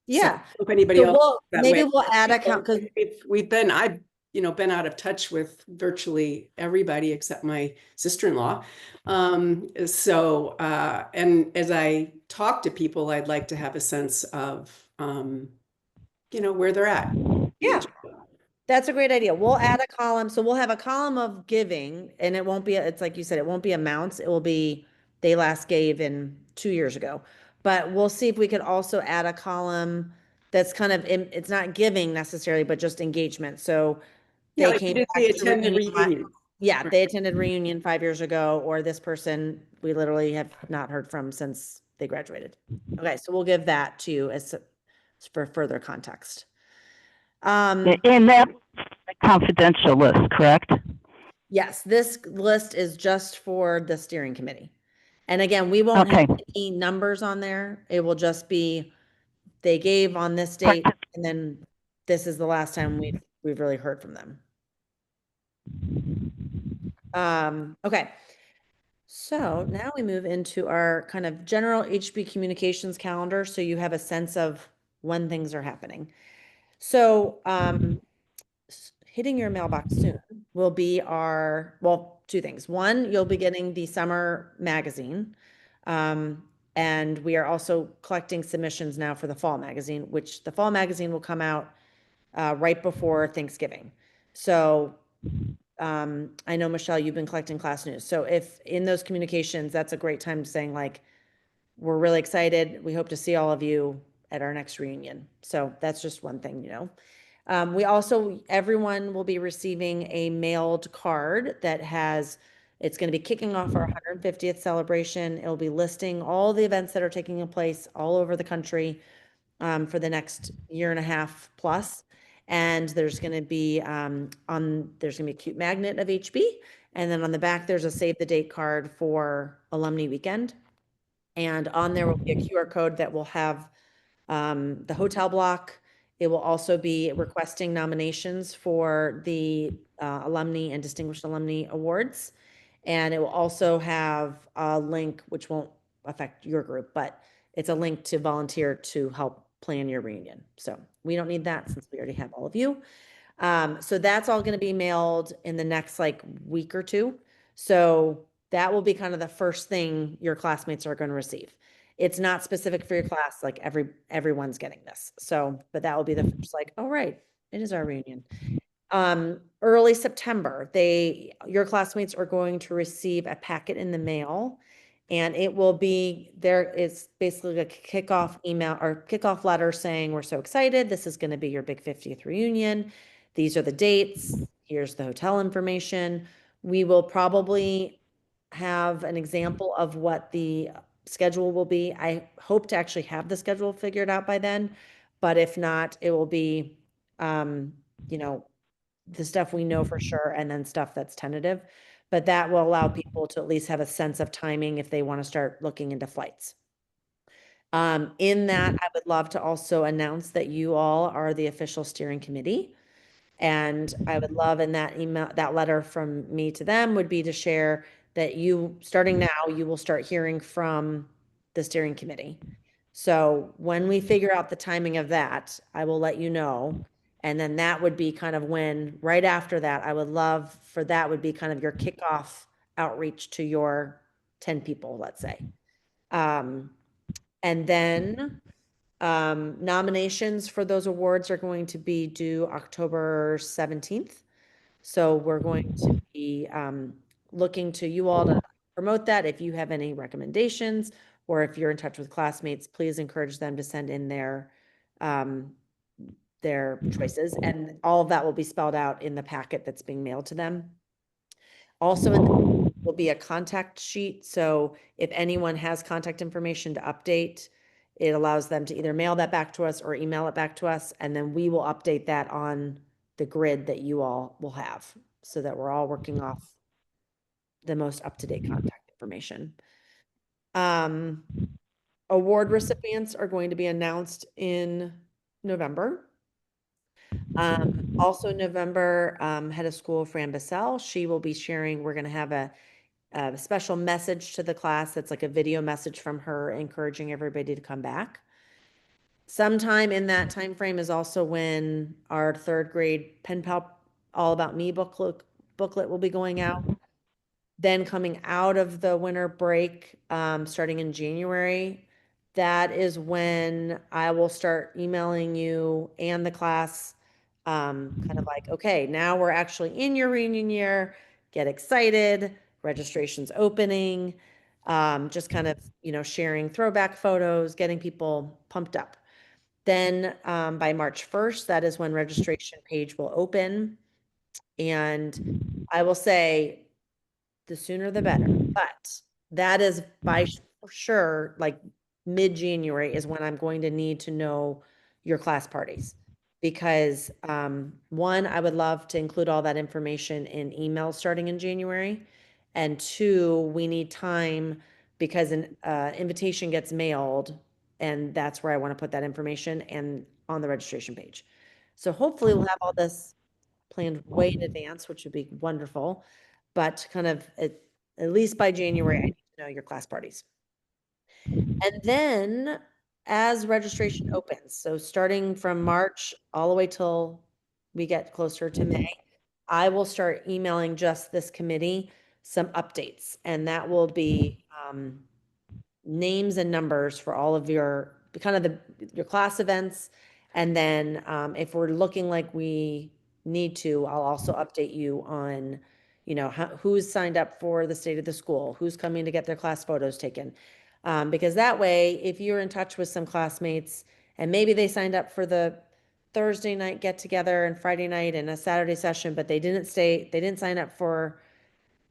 Yeah. So if anybody So else that maybe way. we'll add account because I've been out of touch with virtually everybody except my sister-in-law. And as I talk to people, I'd like to have a sense of, where they're at. yeah, that's a great idea. We'll add a column. So we'll have a column of giving and it won't be, it's like you said, it won't be amounts. It will be, they last gave in 2 years ago. But we'll see if we could also add a column that's kind of, it's not giving necessarily, but just engagement. So Yeah, they like came did back they to attend the reunion? Yeah, they attended reunion 5 years ago, or this person we literally have not heard from since they graduated. Okay, so we'll give that to you as for further context. And that confidential list, correct? Yes, this list is just for the steering committee. And again, we won't have any numbers on there. It will just be, they gave on this date, and then this is the last time we've really heard from them. Okay. So now we move into our kind of general HB communications calendar. So you have a sense of when things are happening. So, hitting your mailbox soon will be well, 2 things. One, you'll be getting the summer magazine. And we are also collecting submissions now for the fall magazine, which the fall magazine will come out right before Thanksgiving. So I know, Michelle, you've been collecting class news. So if in those communications, that's a great time saying like, we're really excited. We hope to see all of you at our next reunion. So that's just one thing, we also, everyone will be receiving a mailed card that it's going to be kicking off our 150th celebration. It'll be listing all the events that are taking place all over the country for the next year and a half plus. And there's going to be a cute magnet of HB. And then on the back, there's a save the date card for Alumni Weekend. And on there will be a QR code that will have the hotel block. It will also be requesting nominations for the Alumni and Distinguished Alumni Awards. And it will also have a link, which won't affect your group, but it's a link to volunteer to help plan your reunion. So we don't need that since we already have all of you. So that's all going to be mailed in the next week or two. So that will be kind of the first thing your classmates are going to receive. It's not specific for your class, like everyone's getting this. So, but that will be the first oh, right, it is our reunion. Early September, your classmates are going to receive a packet in the mail, and it will be it's basically a kickoff email or kickoff letter saying, we're so excited. This is going to be your big 50th reunion. These are the dates. Here's the hotel information. We will probably have an example of what the schedule will be. I hope to actually have the schedule figured out by then, but if not, it will be, the stuff we know for sure and then stuff that's tentative. But that will allow people to at least have a sense of timing if they want to start looking into flights. In that, I would love to also announce that you all are the official steering committee. And I would love in that email, that letter from me to them would be to share that starting now, you will start hearing from the steering committee. So when we figure out the timing of that, I will let you know. And then that would be kind of right after that, I would love for that would be kind of your kickoff outreach to your 10 people, let's say. And then Nominations for those awards are going to be due October 17th. So we're going to be looking to you all to promote that. If you have any recommendations, or if you're in touch with classmates, please encourage them to send in their choices, and all of that will be spelled out in the packet that's being mailed to them. Also, will be a contact sheet. So if anyone has contact information to update, it allows them to either mail that back to us or email it back to us, and then we will update that on the grid that you all will have, so that we're all working off the most up-to-date contact information. Award recipients are going to be announced in November. Also November, head of school, Fran Bissell, she will be sharing, we're going to have a special message to the class that's like a video message from her encouraging everybody to come back. Sometime in that time frame is also when our 3rd grade Pen Pal All About Me booklet will be going out. Then coming out of the winter break, starting in January, that is when I will start emailing you and the class, kind of like, okay, now we're actually in your reunion year, get excited, registration's opening, just kind of, sharing throwback photos, getting people pumped up. Then by March 1st, that is when registration page will open. And I will say, the sooner the better. But that is by sure, like mid-January is when I'm going to need to know your class parties. Because one, I would love to include all that information in email starting in January. And two, we need time because an invitation gets mailed, and that's where I want to put that information and on the registration page. So hopefully we'll have all this planned way in advance, which would be wonderful. But kind of at least by January, I need to know your class parties. And then as registration opens, so starting from March all the way till we get closer to May, I will start emailing just this committee some updates, and that will be names and numbers for all of your kind of your class events. And then if we're looking like we need to, I'll also update you on, who's signed up for the state of the school, who's coming to get their class photos taken. Because that way, if you're in touch with some classmates and maybe they signed up for the Thursday night get together and Friday night and a Saturday session, but they didn't sign up for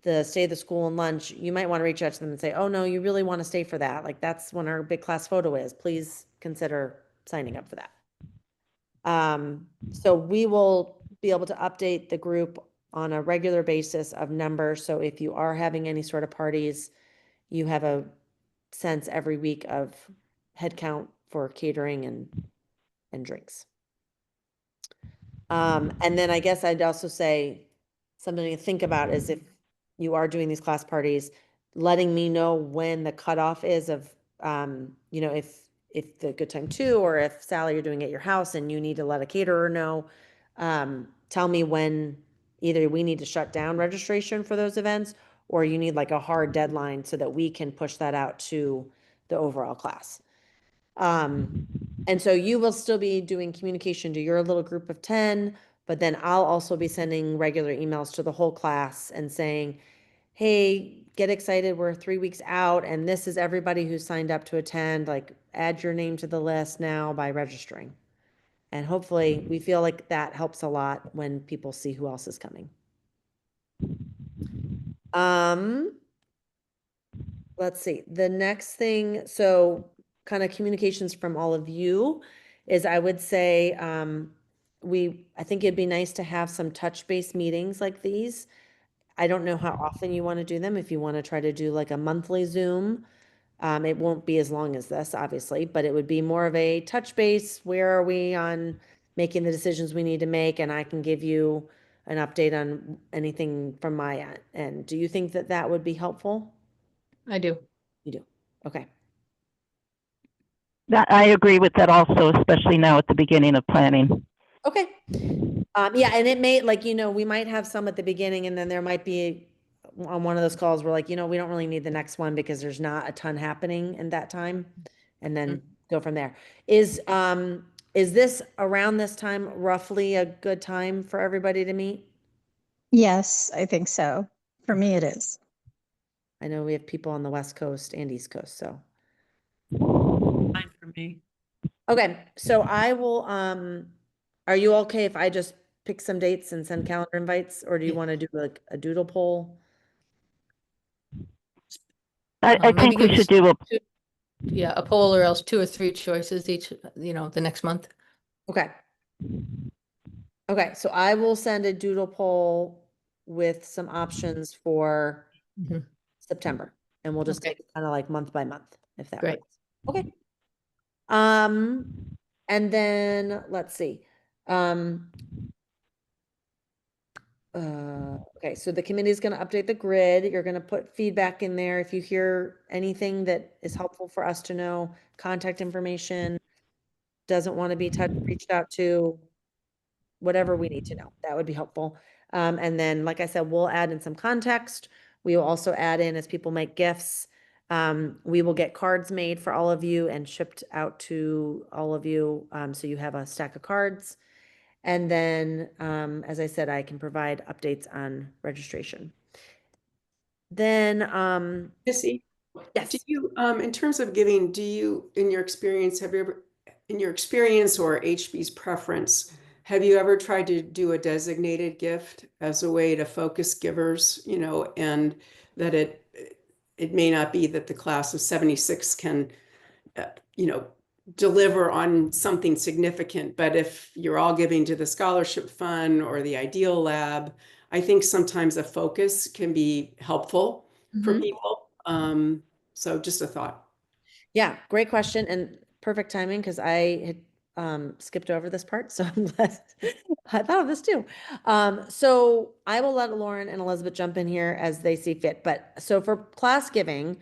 the state of the school and lunch, you might want to reach out to them and say, oh no, you really want to stay for that. Like that's when our big class photo is. Please consider signing up for that. So we will be able to update the group on a regular basis of numbers. So if you are having any sort of parties, you have a sense every week of head count for catering and drinks. And then I guess I'd also say something to think about is if you are doing these class parties, letting me know when the cutoff is of, if the Good Time 2, or if Sally, you're doing it at your house and you need to let a caterer know, tell me when either we need to shut down registration for those events, or you need like a hard deadline so that we can push that out to the overall class. And so you will still be doing communication to your little group of 10, but then I'll also be sending regular emails to the whole class and saying, hey, get excited, we're 3 weeks out, and this is everybody who signed up to attend, like add your name to the list now by registering. And hopefully we feel like that helps a lot when people see who else is coming. Let's see, the next thing, so kind of communications from all of you is, I would say, I think it'd be nice to have some touch base meetings like these. I don't know how often you want to do them. If you want to try to do like a monthly Zoom, it won't be as long as this, obviously, but it would be more of a touch base. Where are we on making the decisions we need to make? And I can give you an update on anything from my end. Do you think that that would be helpful? I do. You do. Okay. I agree with that also, especially now at the beginning of planning. Okay. Yeah, and it may, like, we might have some at the beginning, and then there might be on one of those calls, we're like, we don't really need the next one because there's not a ton happening in that time. And then go from there. Is this around this time roughly a good time for everybody to meet? Yes, I think so. For me, it is. I know we have people on the West Coast and East Coast, so. Fine for me. Okay, so I will, are you okay if I just pick some dates and send calendar invites, or do you want to do like a doodle poll? I Maybe think we give us should do a, two- yeah, a poll or else 2 or 3 choices each, the next month. Okay. Okay, so I will send a doodle poll with some options for Mhm. September, and we'll just Okay. take it kind of like month by month, if that Great. works. Okay. And then let's see. Okay, so the committee is going to update the grid. You're going to put feedback in there. If you hear anything that is helpful for us to know, contact information, doesn't want to be reached out to, whatever we need to know, that would be helpful. And then, like I said, we'll add in some context. We will also add in as people make gifts. We will get cards made for all of you and shipped out to all of you. So you have a stack of cards. And then, as I said, I can provide updates on registration. Then, Missy, do yes, you, in terms of giving, do you, in your experience, in your experience or HB's preference, have you ever tried to do a designated gift as a way to focus givers, and that it may not be that the class of 76 can, uh, you know, deliver on something significant, but if you're all giving to the scholarship fund or the Ideal Lab, I think sometimes a focus can be helpful for Mhm. people. So just a thought. Yeah, great question and perfect timing because I had skipped over this part, so I'm glad I thought of this too. So I will let Lauren and Elizabeth jump in here as they see fit. But so for class giving,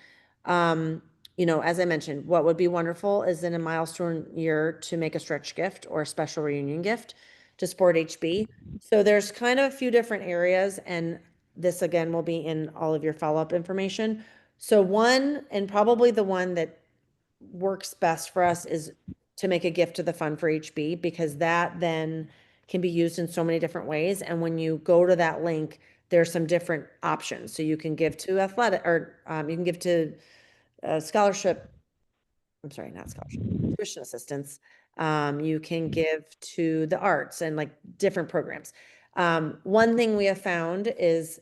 as I mentioned, what would be wonderful is in a milestone year to make a stretch gift or a special reunion gift to support HB. So there's kind of a few different areas, and this again will be in all of your follow-up information. So one, and probably the one that works best for us is to make a gift to the fund for HB, because that then can be used in so many different ways. And when you go to that link, there's some different options. So you can give to athletic, or you can give to scholarship. I'm sorry, not scholarship, tuition assistance. You can give to the arts and like different programs. One thing we have found is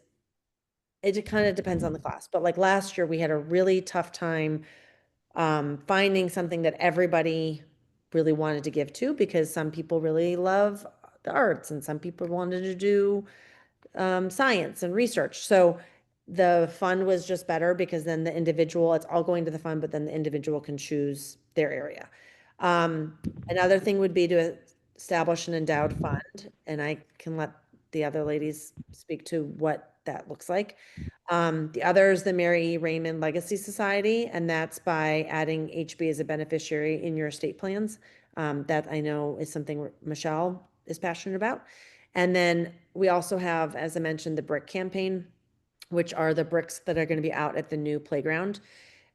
it kind of depends on the class, but like last year we had a really tough time finding something that everybody really wanted to give to, because some people really love the arts and some people wanted to do science and research. So the fund was just better because then the individual, it's all going to the fund, but then the individual can choose their area. Another thing would be to establish an endowed fund, and I can let the other ladies speak to what that looks like. The other is the Mary E. Raymond Legacy Society, and that's by adding HB as a beneficiary in your estate plans. That I know is something Michelle is passionate about. And then we also have, as I mentioned, the brick campaign, which are the bricks that are going to be out at the new playground.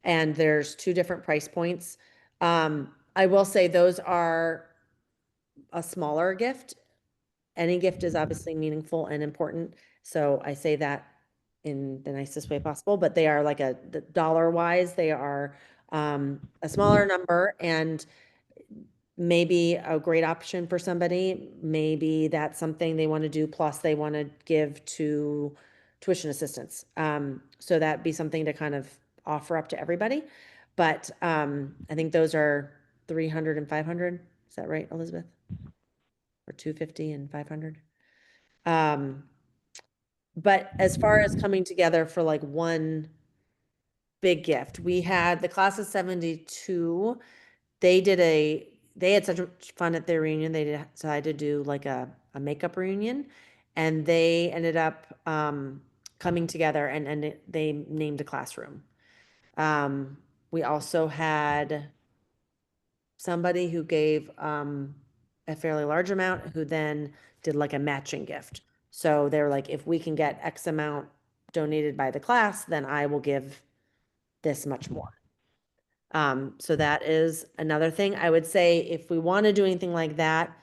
And there's 2 different price points. I will say those are a smaller gift. Any gift is obviously meaningful and important. So I say that in the nicest way possible, but they are like the dollar wise, they are a smaller number, and maybe a great option for somebody. Maybe that's something they want to do, plus they want to give to tuition assistance. So that'd be something to kind of offer up to everybody. But I think those are 300 and 500. Is that right, Elizabeth? Or 250 and 500? But as far as coming together for like one big gift, we had the class of 72. They had such much fun at their reunion. They decided to do like a makeup reunion, and they ended up coming together and they named a classroom. We also had somebody who gave a fairly large amount, who then did like a matching gift. So they were like, if we can get X amount donated by the class, then I will give this much more. So that is another thing. I would say if we want to do anything like that,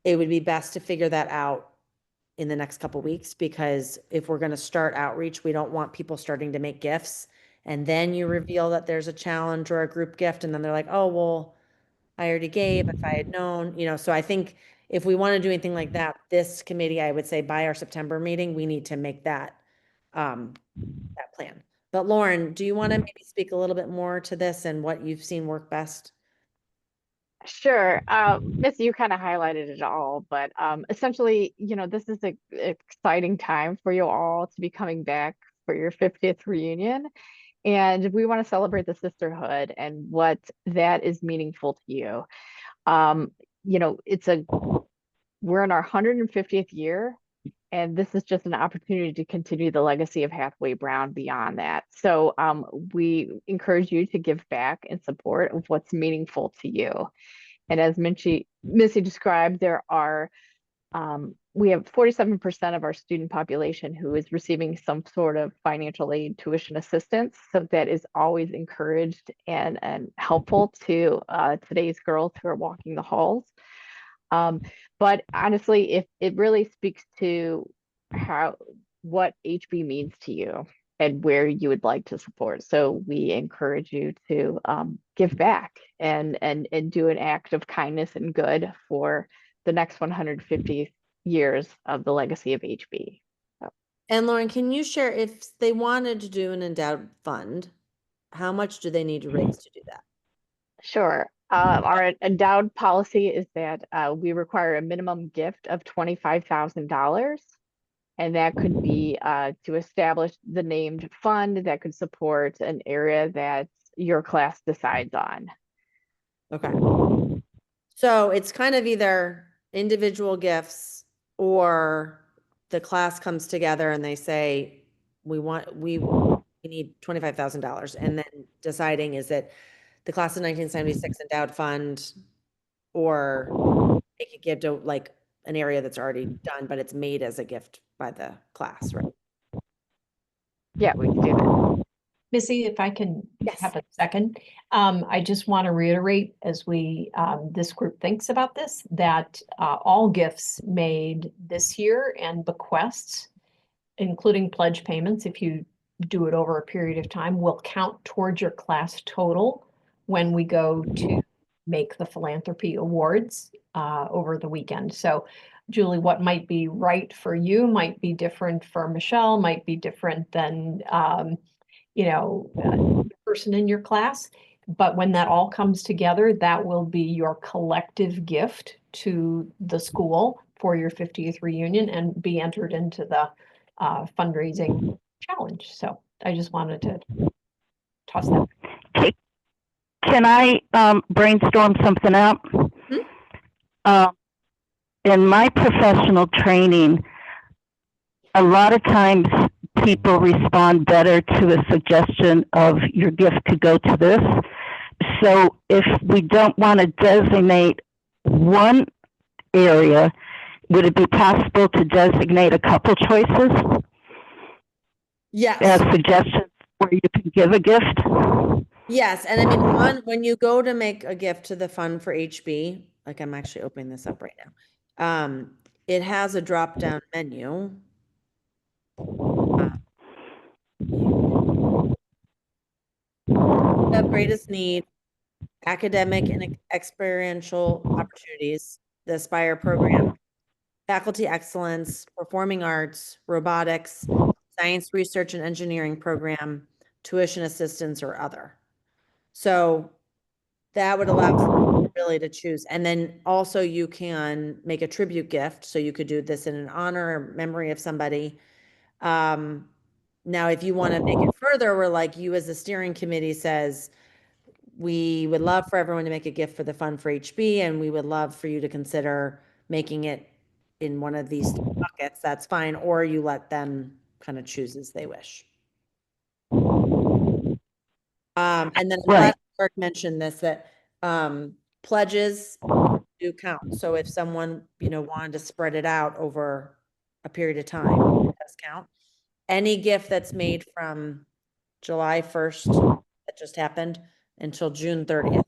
it would be best to figure that out in the next couple weeks, because if we're going to start outreach, we don't want people starting to make gifts and then you reveal that there's a challenge or a group gift and then they're like, oh, well, I already gave if I had known, so I think if we want to do anything like that, this committee, I would say by our September meeting, we need to make that plan. But Lauren, do you want to maybe speak a little bit more to this and what you've seen work best? Sure. Miss, you kind of highlighted it all, but essentially, this is an exciting time for you all to be coming back for your 50th reunion. And we want to celebrate the sisterhood and what that is meaningful to you. We're in our 150th year, and this is just an opportunity to continue the legacy of Hathaway Brown beyond that. So we encourage you to give back in support of what's meaningful to you. And as Missy described, we have 47% of our student population who is receiving some sort of financial aid, tuition assistance. So that is always encouraged and helpful to today's girls who are walking the halls. But honestly, it really speaks to what HB means to you and where you would like to support. So we encourage you to give back and do an act of kindness and good for the next 150 years of the legacy of HB. So. And Lauren, can you share if they wanted to do an endowed fund, how much do they need to raise to do that? Sure. Our endowed policy is that we require a minimum gift of $25,000. And that could be to establish the named fund that could support an area that your class decides on. Okay. So it's kind of either individual gifts or the class comes together and they say, we need $25,000. And then deciding, is it the class of 1976 endowed fund, or they could give to like an area that's already done, but it's made as a gift by the class, right? Yeah, we can do that. Missy, if I can Yes. have a second, I just want to reiterate as this group thinks about this, that all gifts made this year and bequests, including pledge payments, if you do it over a period of time, will count towards your class total when we go to make the philanthropy awards over the weekend. So Julie, what might be right for you might be different for Michelle, might be different than the person in your class. But when that all comes together, that will be your collective gift to the school for your 50th reunion and be entered into the fundraising challenge. So I just wanted to toss that. Can I brainstorm something out? In my professional training, a lot of times people respond better to a suggestion of your gift to go to this. So if we don't want to designate one area, would it be possible to designate a couple choices? Yes. As suggestions where you can give a gift? Yes. And I mean, when you go to make a gift to the fund for HB, like I'm actually opening this up right now. It has a drop-down menu. Of greatest need, academic and experiential opportunities, the Aspire program, faculty excellence, performing arts, robotics, science research and engineering program, tuition assistance, or other. So that would allow really to choose. And then also you can make a tribute gift. So you could do this in an honor or memory of somebody. Now, if you want to make it further, where like you as the steering committee says, we would love for everyone to make a gift for the fund for HB, and we would love for you to consider making it in one of these buckets, that's fine. Or you let them kind of choose as they wish. And then Right. Clark mentioned this, that pledges do count. So if someone, wanted to spread it out over a period of time, it does count. Any gift that's made from July 1st that just happened until June 30th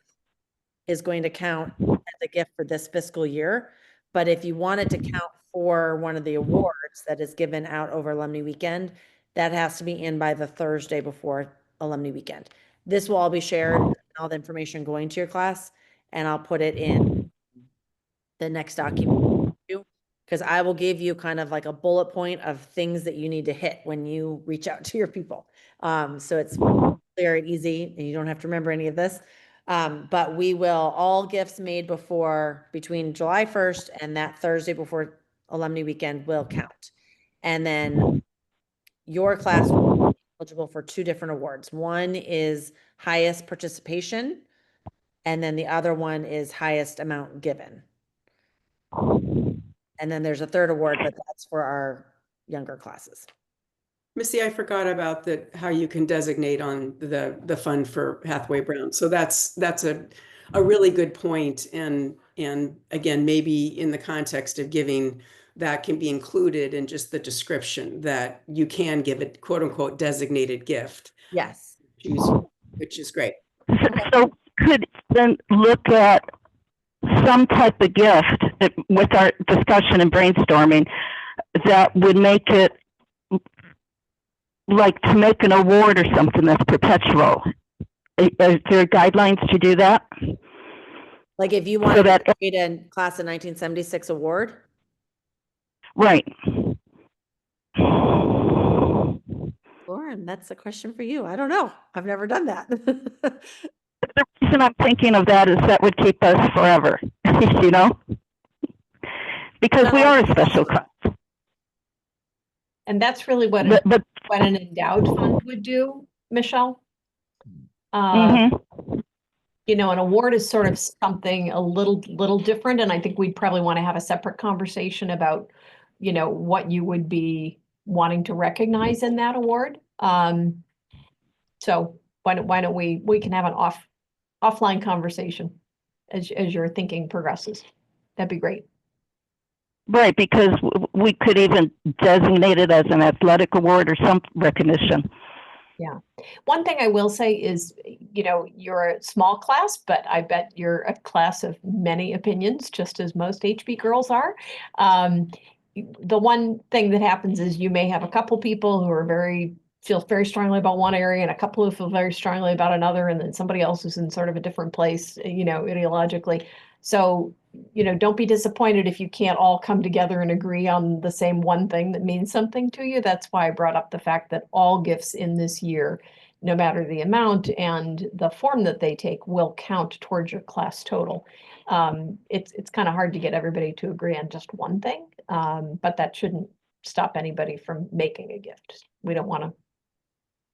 is going to count as a gift for this fiscal year. But if you want it to count for one of the awards that is given out over alumni weekend, that has to be in by the Thursday before alumni weekend. This will all be shared, all the information going to your class, and I'll put it in the next document, because I will give you kind of like a bullet point of things that you need to hit when you reach out to your people. So it's clear and easy, and you don't have to remember any of this. But we will, all gifts made between July 1st and that Thursday before alumni weekend will count. And then your class will be eligible for 2 different awards. One is highest participation, and then the other one is highest amount given. And then there's a 3rd award, but that's for our younger classes. Missy, I forgot about how you can designate on the fund for Hathaway Brown. So that's a really good point. And again, maybe in the context of giving, that can be included in just the description that you can give a quote unquote designated gift. Yes. Which is great. So could then look at some type of gift with our discussion and brainstorming that would make it like to make an award or something that's perpetual. Is there guidelines to do that? Like if you want to create a class of 1976 award? Right. Lauren, that's a question for you. I don't know. I've never done that. The reason I'm thinking of that is that would keep us forever, you know? Because we are a special class. And that's really what what an endowed fund would do, Michelle. You know, an award is sort of something a little different, and I think we'd probably want to have a separate conversation about, you know, what you would be wanting to recognize in that award. So why don't we can have an offline conversation as your thinking progresses. That'd be great. Right, because we could even designate it as an athletic award or some recognition. Yeah. One thing I will say is, you know, you're a small class, but I bet you're a class of many opinions, just as most HB girls are. The one thing that happens is you may have a couple people who feel very strongly about one area and a couple who feel very strongly about another, and then somebody else who's in sort of a different place, you know, ideologically. So, you know, don't be disappointed if you can't all come together and agree on the same one thing that means something to you. That's why I brought up the fact that all gifts in this year, no matter the amount and the form that they take, will count towards your class total. It's kind of hard to get everybody to agree on just one thing, but that shouldn't stop anybody from making a gift. We don't want to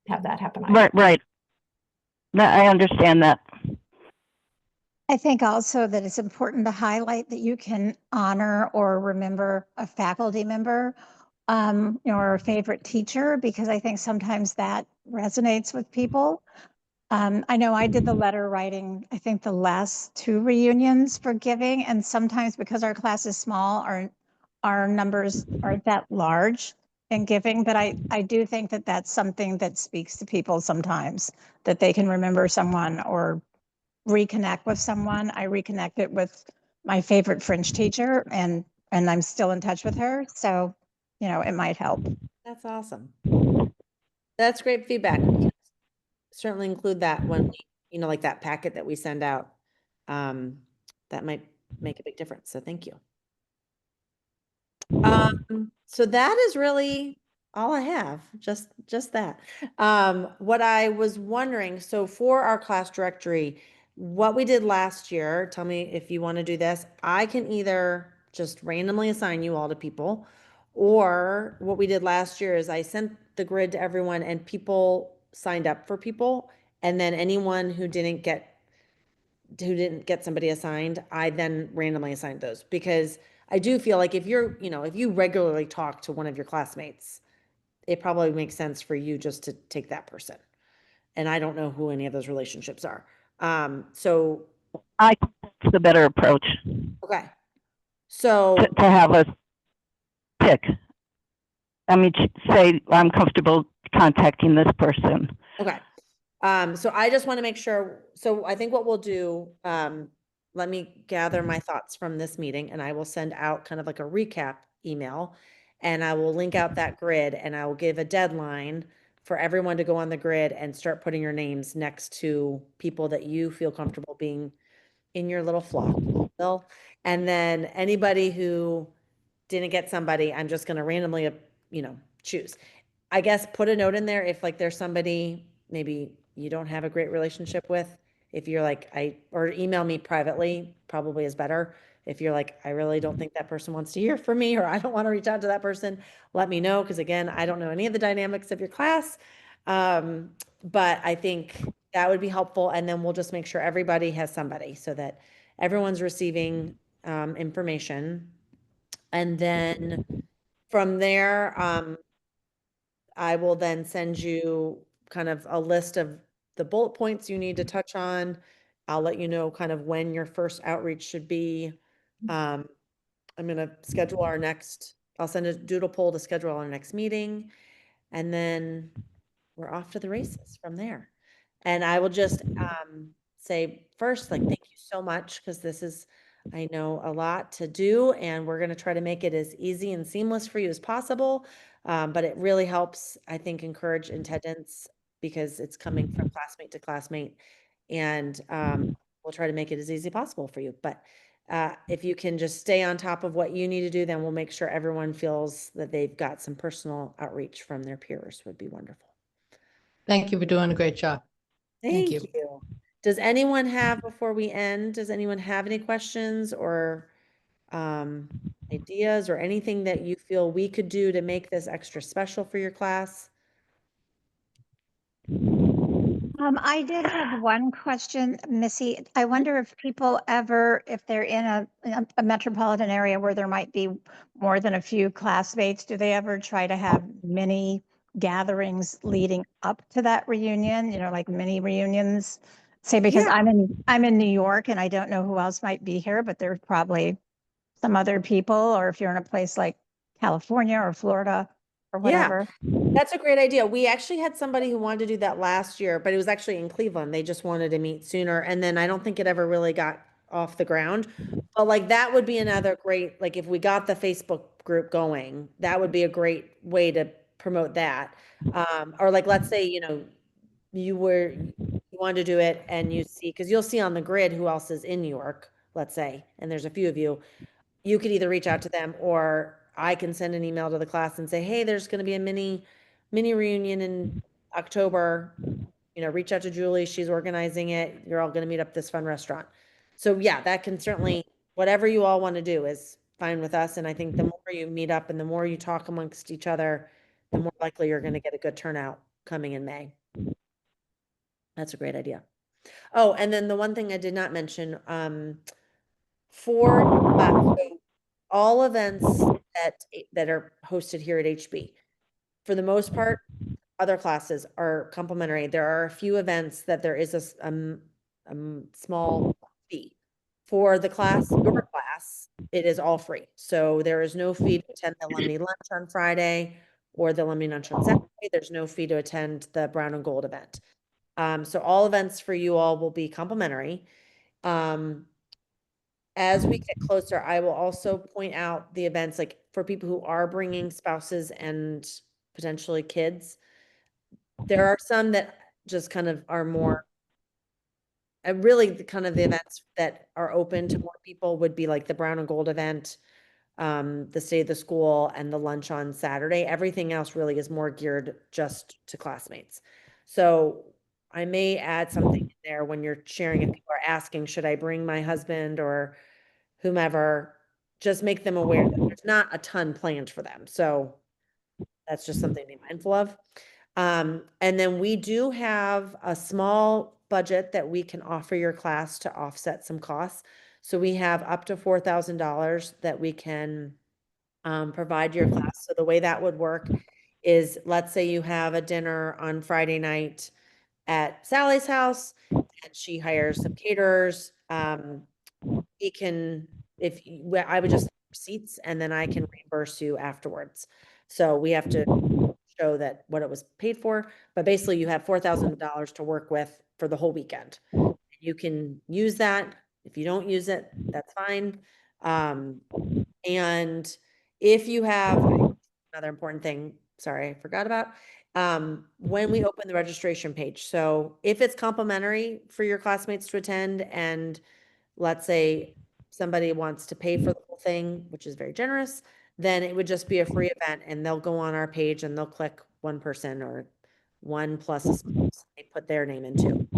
have that happen either. Right. No, I understand that. I think also that it's important to highlight that you can honor or remember a faculty member, you know, or a favorite teacher, because I think sometimes that resonates with people. I know I did the letter writing, I think the last 2 reunions for giving, and sometimes because our class is small, our numbers aren't that large in giving, but I do think that that's something that speaks to people sometimes, that they can remember someone or reconnect with someone. I reconnected with my favorite French teacher, and I'm still in touch with her. So, you know, it might help. That's awesome. That's great feedback. We can certainly include that when we, you know, like that packet that we send out. That might make a big difference. So thank you. So that is really all I have, just that. What I was wondering, so for our class directory, what we did last year, tell me if you want to do this. I can either just randomly assign you all to people, or what we did last year is I sent the grid to everyone and people signed up for people. And then anyone who didn't get somebody assigned, I then randomly assigned those, because I do feel like if you're, you know, if you regularly talk to one of your classmates, it probably makes sense for you just to take that person. And I don't know who any of those relationships are. So I think it's the better approach. Okay. So to have us pick. I mean, say I'm comfortable contacting this person. Okay. So I just want to make sure, so I think what we'll do, let me gather my thoughts from this meeting and I will send out kind of like a recap email. And I will link out that grid and I will give a deadline for everyone to go on the grid and start putting your names next to people that you feel comfortable being in your little flock. Bill. And then anybody who didn't get somebody, I'm just gonna randomly, choose. I guess put a note in there if like there's somebody maybe you don't have a great relationship with. If you're like, or email me privately, probably is better. If you're like, I really don't think that person wants to hear from me, or I don't want to reach out to that person, let me know. Because again, I don't know any of the dynamics of your class. But I think that would be helpful. And then we'll just make sure everybody has somebody so that everyone's receiving information. And then from there, I will then send you kind of a list of the bullet points you need to touch on. I'll let you know kind of when your first outreach should be. I'm going to schedule our next, I'll send a doodle poll to schedule our next meeting. And then we're off to the races from there. And I will just say first, like, thank you so much, because this is, I know, a lot to do, and we're going to try to make it as easy and seamless for you as possible. But it really helps, I think, encourage attendance because it's coming from classmate to classmate. And we'll try to make it as easy as possible for you. But if you can just stay on top of what you need to do, then we'll make sure everyone feels that they've got some personal outreach from their peers would be wonderful. Thank you for doing a great job. Thank you. Does anyone have, before we end, does anyone have any questions or ideas or anything that you feel we could do to make this extra special for your class? I did have one question, Missy. I wonder if people ever, if they're in a metropolitan area where there might be more than a few classmates, do they ever try to have mini gatherings leading up to that reunion, like mini reunions? Say, because Yeah. I'm in New York and I don't know who else might be here, but there's probably some other people, or if you're in a place like California or Florida or Yeah. whatever. That's a great idea. We actually had somebody who wanted to do that last year, but it was actually in Cleveland. They just wanted to meet sooner. And then I don't think it ever really got off the ground. But like that would be another great, like if we got the Facebook group going, that would be a great way to promote that. Or like, let's say, you wanted to do it and you see, because you'll see on the grid who else is in New York, let's say, and there's a few of you. You could either reach out to them or I can send an email to the class and say, hey, there's going to be a mini reunion in October. Reach out to Julie. She's organizing it. You're all going to meet up this fun restaurant. So yeah, that can certainly, whatever you all want to do is fine with us. And I think the more you meet up and the more you talk amongst each other, the more likely you're going to get a good turnout coming in May. That's a great idea. Oh, and then the one thing I did not mention, for so all events that are hosted here at HB, for the most part, other classes are complimentary. There are a few events that there is a small fee. For the class, your class, it is all free. So there is no fee to attend the alumni lunch on Friday or the alumni lunch on Saturday. There's no fee to attend the Brown and Gold event. So all events for you all will be complimentary. As we get closer, I will also point out the events, like for people who are bringing spouses and potentially kids. There are some that just kind of are more, really the kind of the events that are open to more people would be like the Brown and Gold event, the State of the School, and the lunch on Saturday. Everything else really is more geared just to classmates. So I may add something in there when you're sharing, if people are asking, should I bring my husband or whomever, just make them aware that there's not a ton planned for them. So that's just something to be mindful of. And then we do have a small budget that we can offer your class to offset some costs. So we have up to $4,000 that we can provide your class. So the way that would work is, let's say you have a dinner on Friday night at Sally's house and she hires some caterers. We can, I would just receipts and then I can reimburse you afterwards. So we have to show that what it was paid for, but basically you have $4,000 to work with for the whole weekend. You can use that. If you don't use it, that's fine. And if you have another important thing, sorry, I forgot about, when we open the registration page. So if it's complimentary for your classmates to attend, and let's say somebody wants to pay for the whole thing, which is very generous, then it would just be a free event, and they'll go on our page and they'll click one person or one plus a spouse. They put their name into.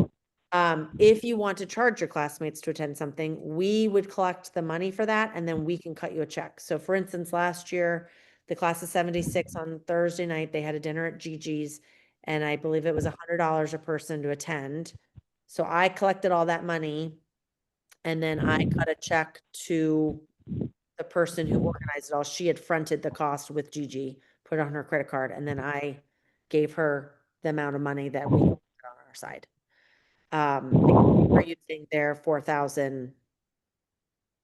If you want to charge your classmates to attend something, we would collect the money for that, and then we can cut you a check. So for instance, last year, the class of 76 on Thursday night, they had a dinner at Gigi's, and I believe it was $100 a person to attend. So I collected all that money, and then I cut a check to the person who organized it all. She had fronted the cost with Gigi, put it on her credit card, and then I gave her the amount of money that we put on our side. We're using their 4,000,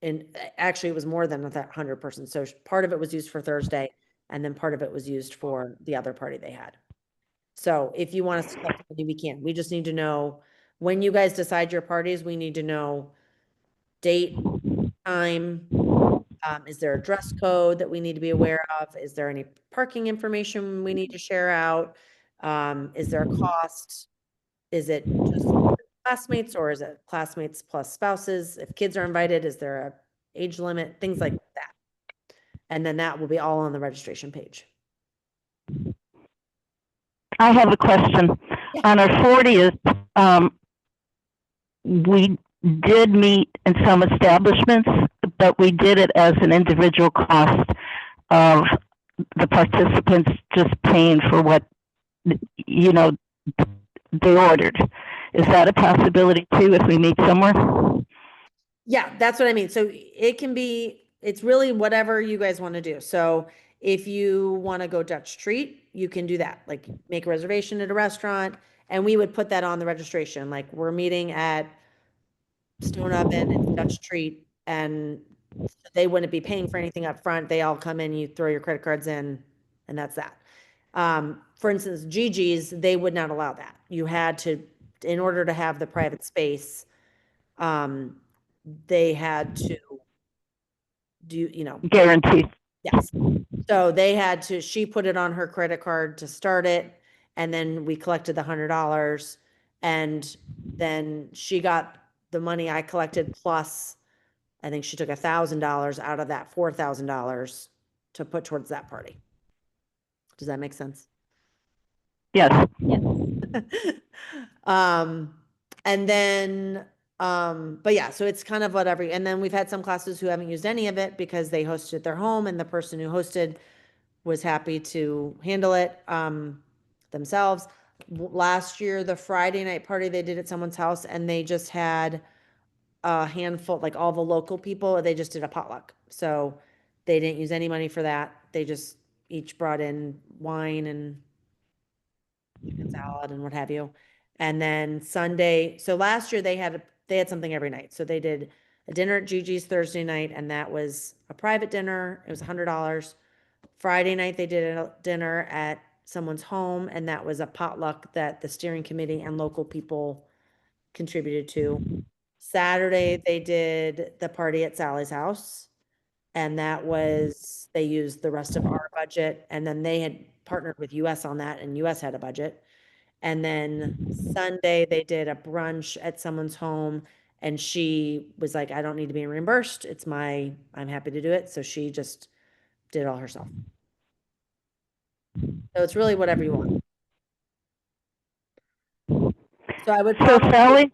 and actually it was more than that 100 person. So part of it was used for Thursday, and then part of it was used for the other party they had. So if you want us to collect money, we can. We just need to know when you guys decide your parties. We need to know date, time. Is there a dress code that we need to be aware of? Is there any parking information we need to share out? Is there a cost? Is it just classmates, or is it classmates plus spouses? If kids are invited, is there a age limit? Things like that. And then that will be all on the registration page. I have a question. Yeah. On our 40th, we did meet in some establishments, but we did it as an individual cost of the participants just paying for what, you know, they ordered. Is that a possibility too if we meet somewhere? Yeah, that's what I mean. So it can be, it's really whatever you guys want to do. So if you want to go Dutch treat, you can do that. Like make a reservation at a restaurant, and we would put that on the registration. Like we're meeting at Stone Oven and Dutch treat, and they wouldn't be paying for anything up front. They all come in, you throw your credit cards in, and that's that. For instance, Gigi's, they would not allow that. You had to, in order to have the private space, they had to do, Guaranteed. yes. So they had to, she put it on her credit card to start it, and then we collected the $100, and then she got the money I collected plus, I think she took $1,000 out of that $4,000 to put towards that party. Does that make sense? Yes. And then, but yeah, so it's kind of whatever. And then we've had some classes who haven't used any of it because they hosted at their home, and the person who hosted was happy to handle it, themselves. Last year, the Friday night party they did at someone's house, and they just had a handful, like all the local people, they just did a potluck. So they didn't use any money for that. They just each brought in wine and chicken salad and what have you. And then Sunday, so last year they had something every night. So they did a dinner at Gigi's Thursday night, and that was a private dinner. It was $100. Friday night they did a dinner at someone's home, and that was a potluck that the steering committee and local people contributed to. Saturday they did the party at Sally's house, and that was, they used the rest of our budget, and then they had partnered with US on that, and US had a budget. And then Sunday they did a brunch at someone's home, and she was like, I don't need to be reimbursed. I'm happy to do it. So she just did it all herself. So it's really whatever you want. So I would So probably Sally,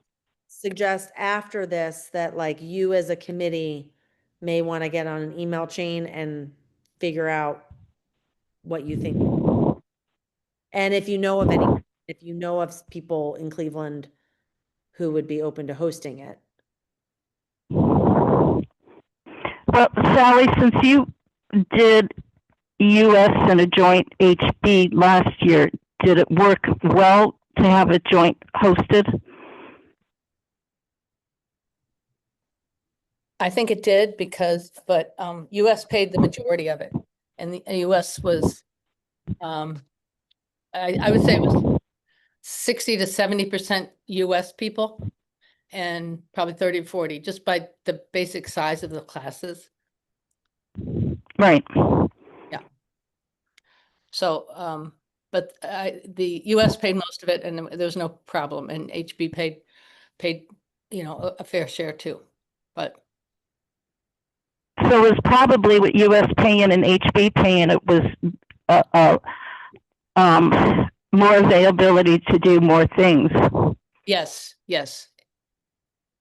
suggest after this that like you as a committee may want to get on an email chain and figure out what you think. And if you know of people in Cleveland who would be open to hosting it. well, Sally, since you did US and a joint HB last year, did it work well to have a joint hosted? I think it did but US paid the majority of it, and the US was I would say it was 60 to 70% US people and probably 30 to 40, just by the basic size of the classes. Right. So, but the US paid most of it and there was no problem, and HB paid, you know, a fair share too, but. So it was probably with US paying and HB paying, it was more availability to do more things. Yes, yes.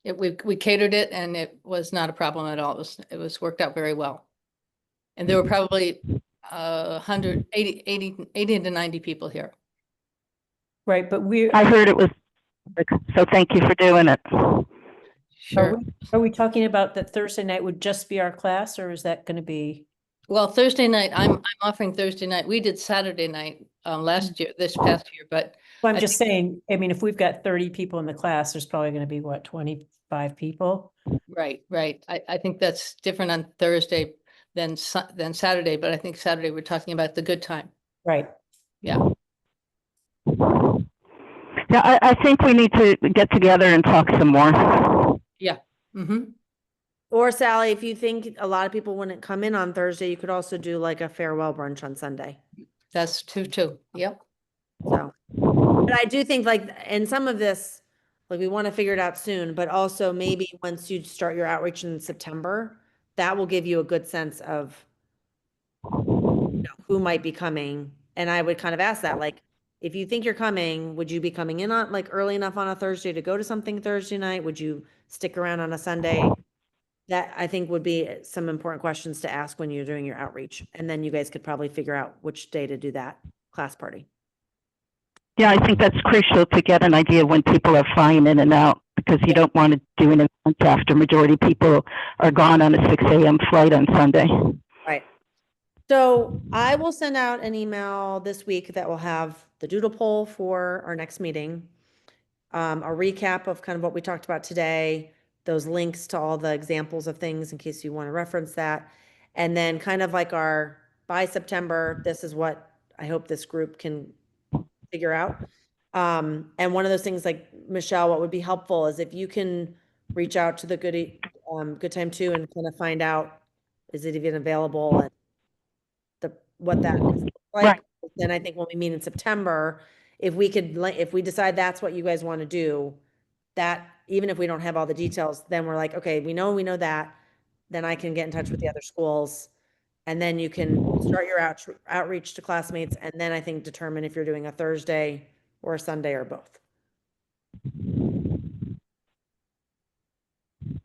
We catered it and it was not a problem at all. It was worked out very well. And there were probably 80 to 90 people here. Right, but I heard it was, so thank you for doing it. Sure. Are we talking about that Thursday night would just be our class, or is that going to be? Well, Thursday night, I'm offering Thursday night. We did Saturday night last year, this past year, but Well, I'm just saying, I mean, if we've got 30 people in the class, there's probably going to be what, 25 people? right. I think that's different on Thursday than Saturday, but I think Saturday we're talking about the good time. Right. Yeah. Yeah, I think we need to get together and talk some more. Yeah. Mm-hmm. Or Sally, if you think a lot of people wouldn't come in on Thursday, you could also do like a farewell brunch on Sunday. That's true too. Yep. So, but I do think like, and some of this, like we want to figure it out soon, but also maybe once you start your outreach in September, that will give you a good sense of, you know, who might be coming. And I would kind of ask that, like, if you think you're coming, would you be coming in on like early enough on a Thursday to go to something Thursday night? Would you stick around on a Sunday? That I think would be some important questions to ask when you're doing your outreach. And then you guys could probably figure out which day to do that class party. Yeah, I think that's crucial to get an idea when people are flying in and out, because you don't want to do an event after majority of people are gone on a 6 a.m. flight on Sunday. Right. So I will send out an email this week that will have the doodle poll for our next meeting, a recap of kind of what we talked about today, those links to all the examples of things in case you want to reference that. And then kind of like our, by September, this is what I hope this group can figure out. And one of those things, like Michelle, what would be helpful is if you can reach out to the Good Time Too and kind of find out, is it even available and what that is like. Right. Then I think when we meet in September, if we decide that's what you guys want to do, that even if we don't have all the details, then we're like, okay, we know that, then I can get in touch with the other schools. And then you can start your outreach to classmates. And then I think determine if you're doing a Thursday or a Sunday or both.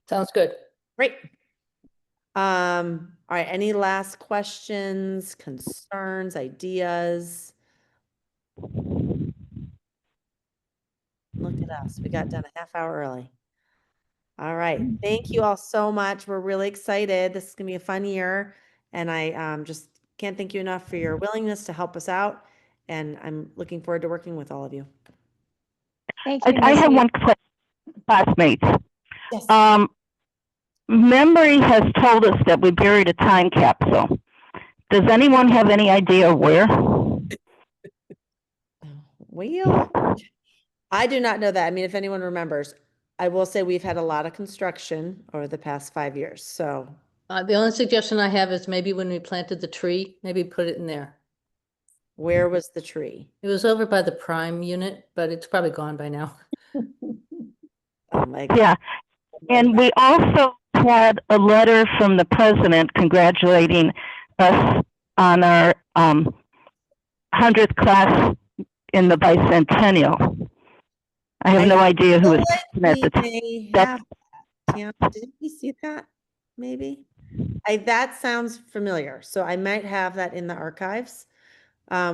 Sounds good. Great. All right. Any last questions, concerns, ideas? Look at us. We got done a half hour early. All right. Thank you all so much. We're really excited. This is going to be a fun year. And I just can't thank you enough for your willingness to help us out. And I'm looking forward to working with all of you. Thank you. I have Missy. one question, classmates. Yes. Memory has told us that we buried a time capsule. Does anyone have any idea where? Well, I do not know that. I mean, if anyone remembers, I will say we've had a lot of construction over the past 5 years. So The only suggestion I have is maybe when we planted the tree, maybe put it in there. where was the tree? It was over by the Prime unit, but it's probably gone by now. Oh my God. Yeah. And we also had a letter from the president congratulating us on our 100th class in the bicentennial. I have no idea who was at the time. Yeah, did we see that? Maybe. That sounds familiar. So I might have that in the archives.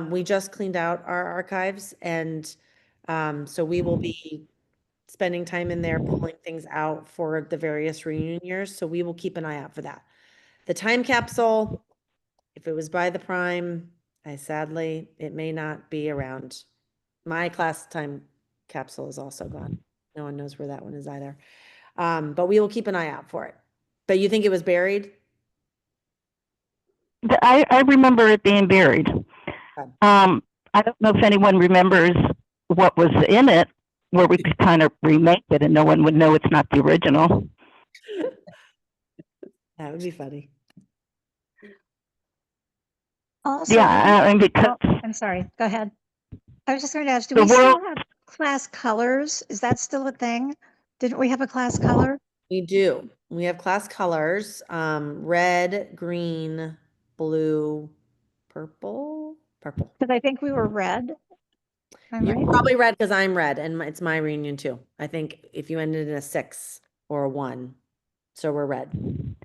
We just cleaned out our archives, and so we will be spending time in there pulling things out for the various reunion years. So we will keep an eye out for that. The time capsule, if it was by the Prime, sadly, it may not be around. My class time capsule is also gone. No one knows where that one is either. But we will keep an eye out for it. But you think it was buried? I remember it being buried. I don't know if anyone remembers what was in it, where we could kind of remake it and no one would know it's not the original. That would be funny. Also, Yeah, and because I'm sorry, go ahead. I was just going to ask, do the we still world, have class colors? Is that still a thing? Didn't we have a class color? We do. We have class colors, red, green, blue, purple. Because I think we were red. Am I You're right? probably red because I'm red and it's my reunion too. I think if you ended in a 6 or a 1, so we're red.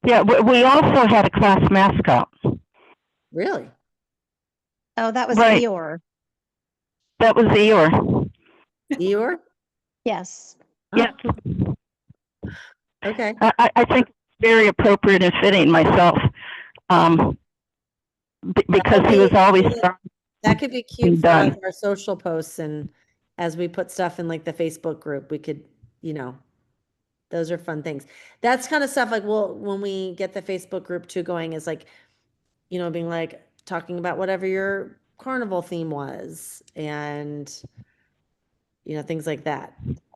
yeah, we also had a class mascot. Really? Oh, that was Right. Eeyore. That was Eeyore. Eeyore? Yes. Yeah. Okay. I think it's very appropriate and fitting myself, because he was always That could be cute for done. like our social posts, and as we put stuff in like the Facebook group, we could, those are fun things. That's kind of stuff like, well, when we get the Facebook group too going, is like, being like talking about whatever your carnival theme was and things like that.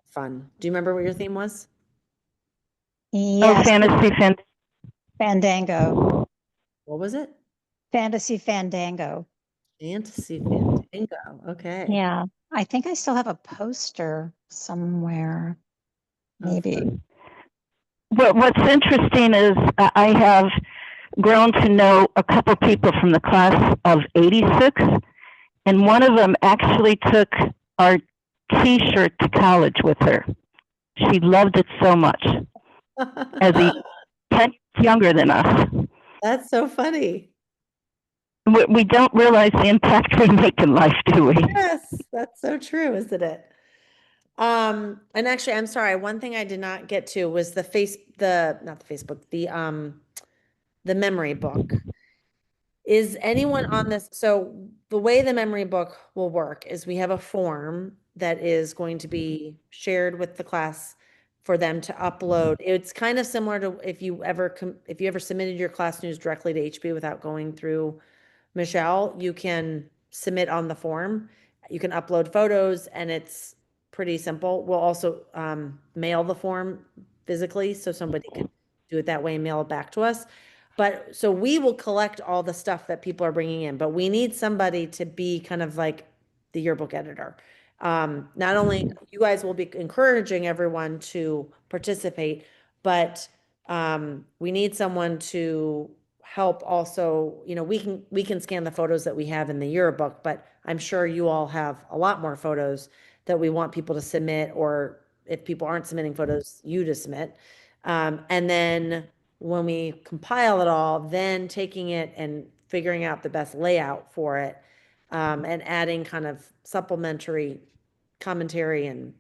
Fun. Do you remember what your theme was? Oh, Yes. Fandango. What was it? Fantasy Fandango. Fantasy Fandango. Okay. Yeah. I think I still have a poster somewhere. Maybe. What's interesting is I have grown to know a couple people from the class of '86, and one of them actually took our T-shirt to college with her. She loved it so much. As 10 years younger than us. That's so funny. We don't realize the impact we make in life, do we? Yes, that's so true, isn't it? And actually, I'm sorry, one thing I did not get to was the memory book. Is anyone on this? So the way the memory book will work is we have a form that is going to be shared with the class for them to upload. It's kind of similar to if you ever submitted your class news directly to HB without going through Michelle, you can submit on the form. You can upload photos and it's pretty simple. We'll also mail the form physically so somebody can do it that way and mail it back to us. But so we will collect all the stuff that people are bringing in, but we need somebody to be kind of like the yearbook editor. Not only you guys will be encouraging everyone to participate, but we need someone to help also, we can scan the photos that we have in the yearbook, but I'm sure you all have a lot more photos that we want people to submit, or if people aren't submitting photos, you to submit. And then when we compile it all, then taking it and figuring out the best layout for it, and adding kind of supplementary commentary and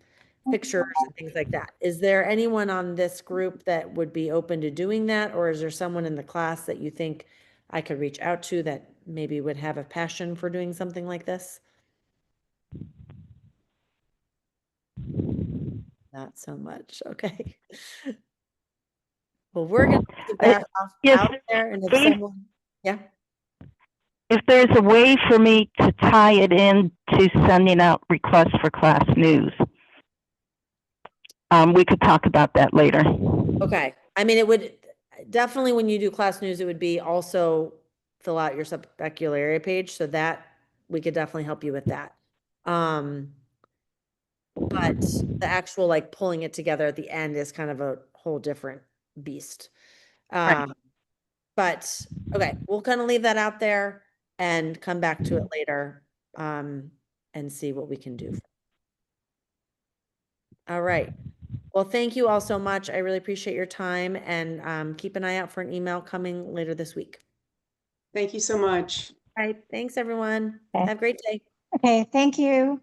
pictures and things like that. Is there anyone on this group that would be open to doing that? Or is there someone in the class that you think I could reach out to that maybe would have a passion for doing something like this? Not so much. Okay. Well, we're going to keep that out there. And if someone, yeah. If there's a way for me to tie it in to sending out requests for class news, we could talk about that later. Okay. I mean, it would definitely, when you do class news, it would be also fill out your subpeculiar page, so that we could definitely help you with that. But the actual like pulling it together at the end is kind of a whole different beast. Right. But okay, we'll kind of leave that out there and come back to it later, and see what we can do. All right. Well, thank you all so much. I really appreciate your time, and keep an eye out for an email coming later this week. Thank you so much. All right. Thanks, everyone. Okay. Have a great day. Okay, thank you.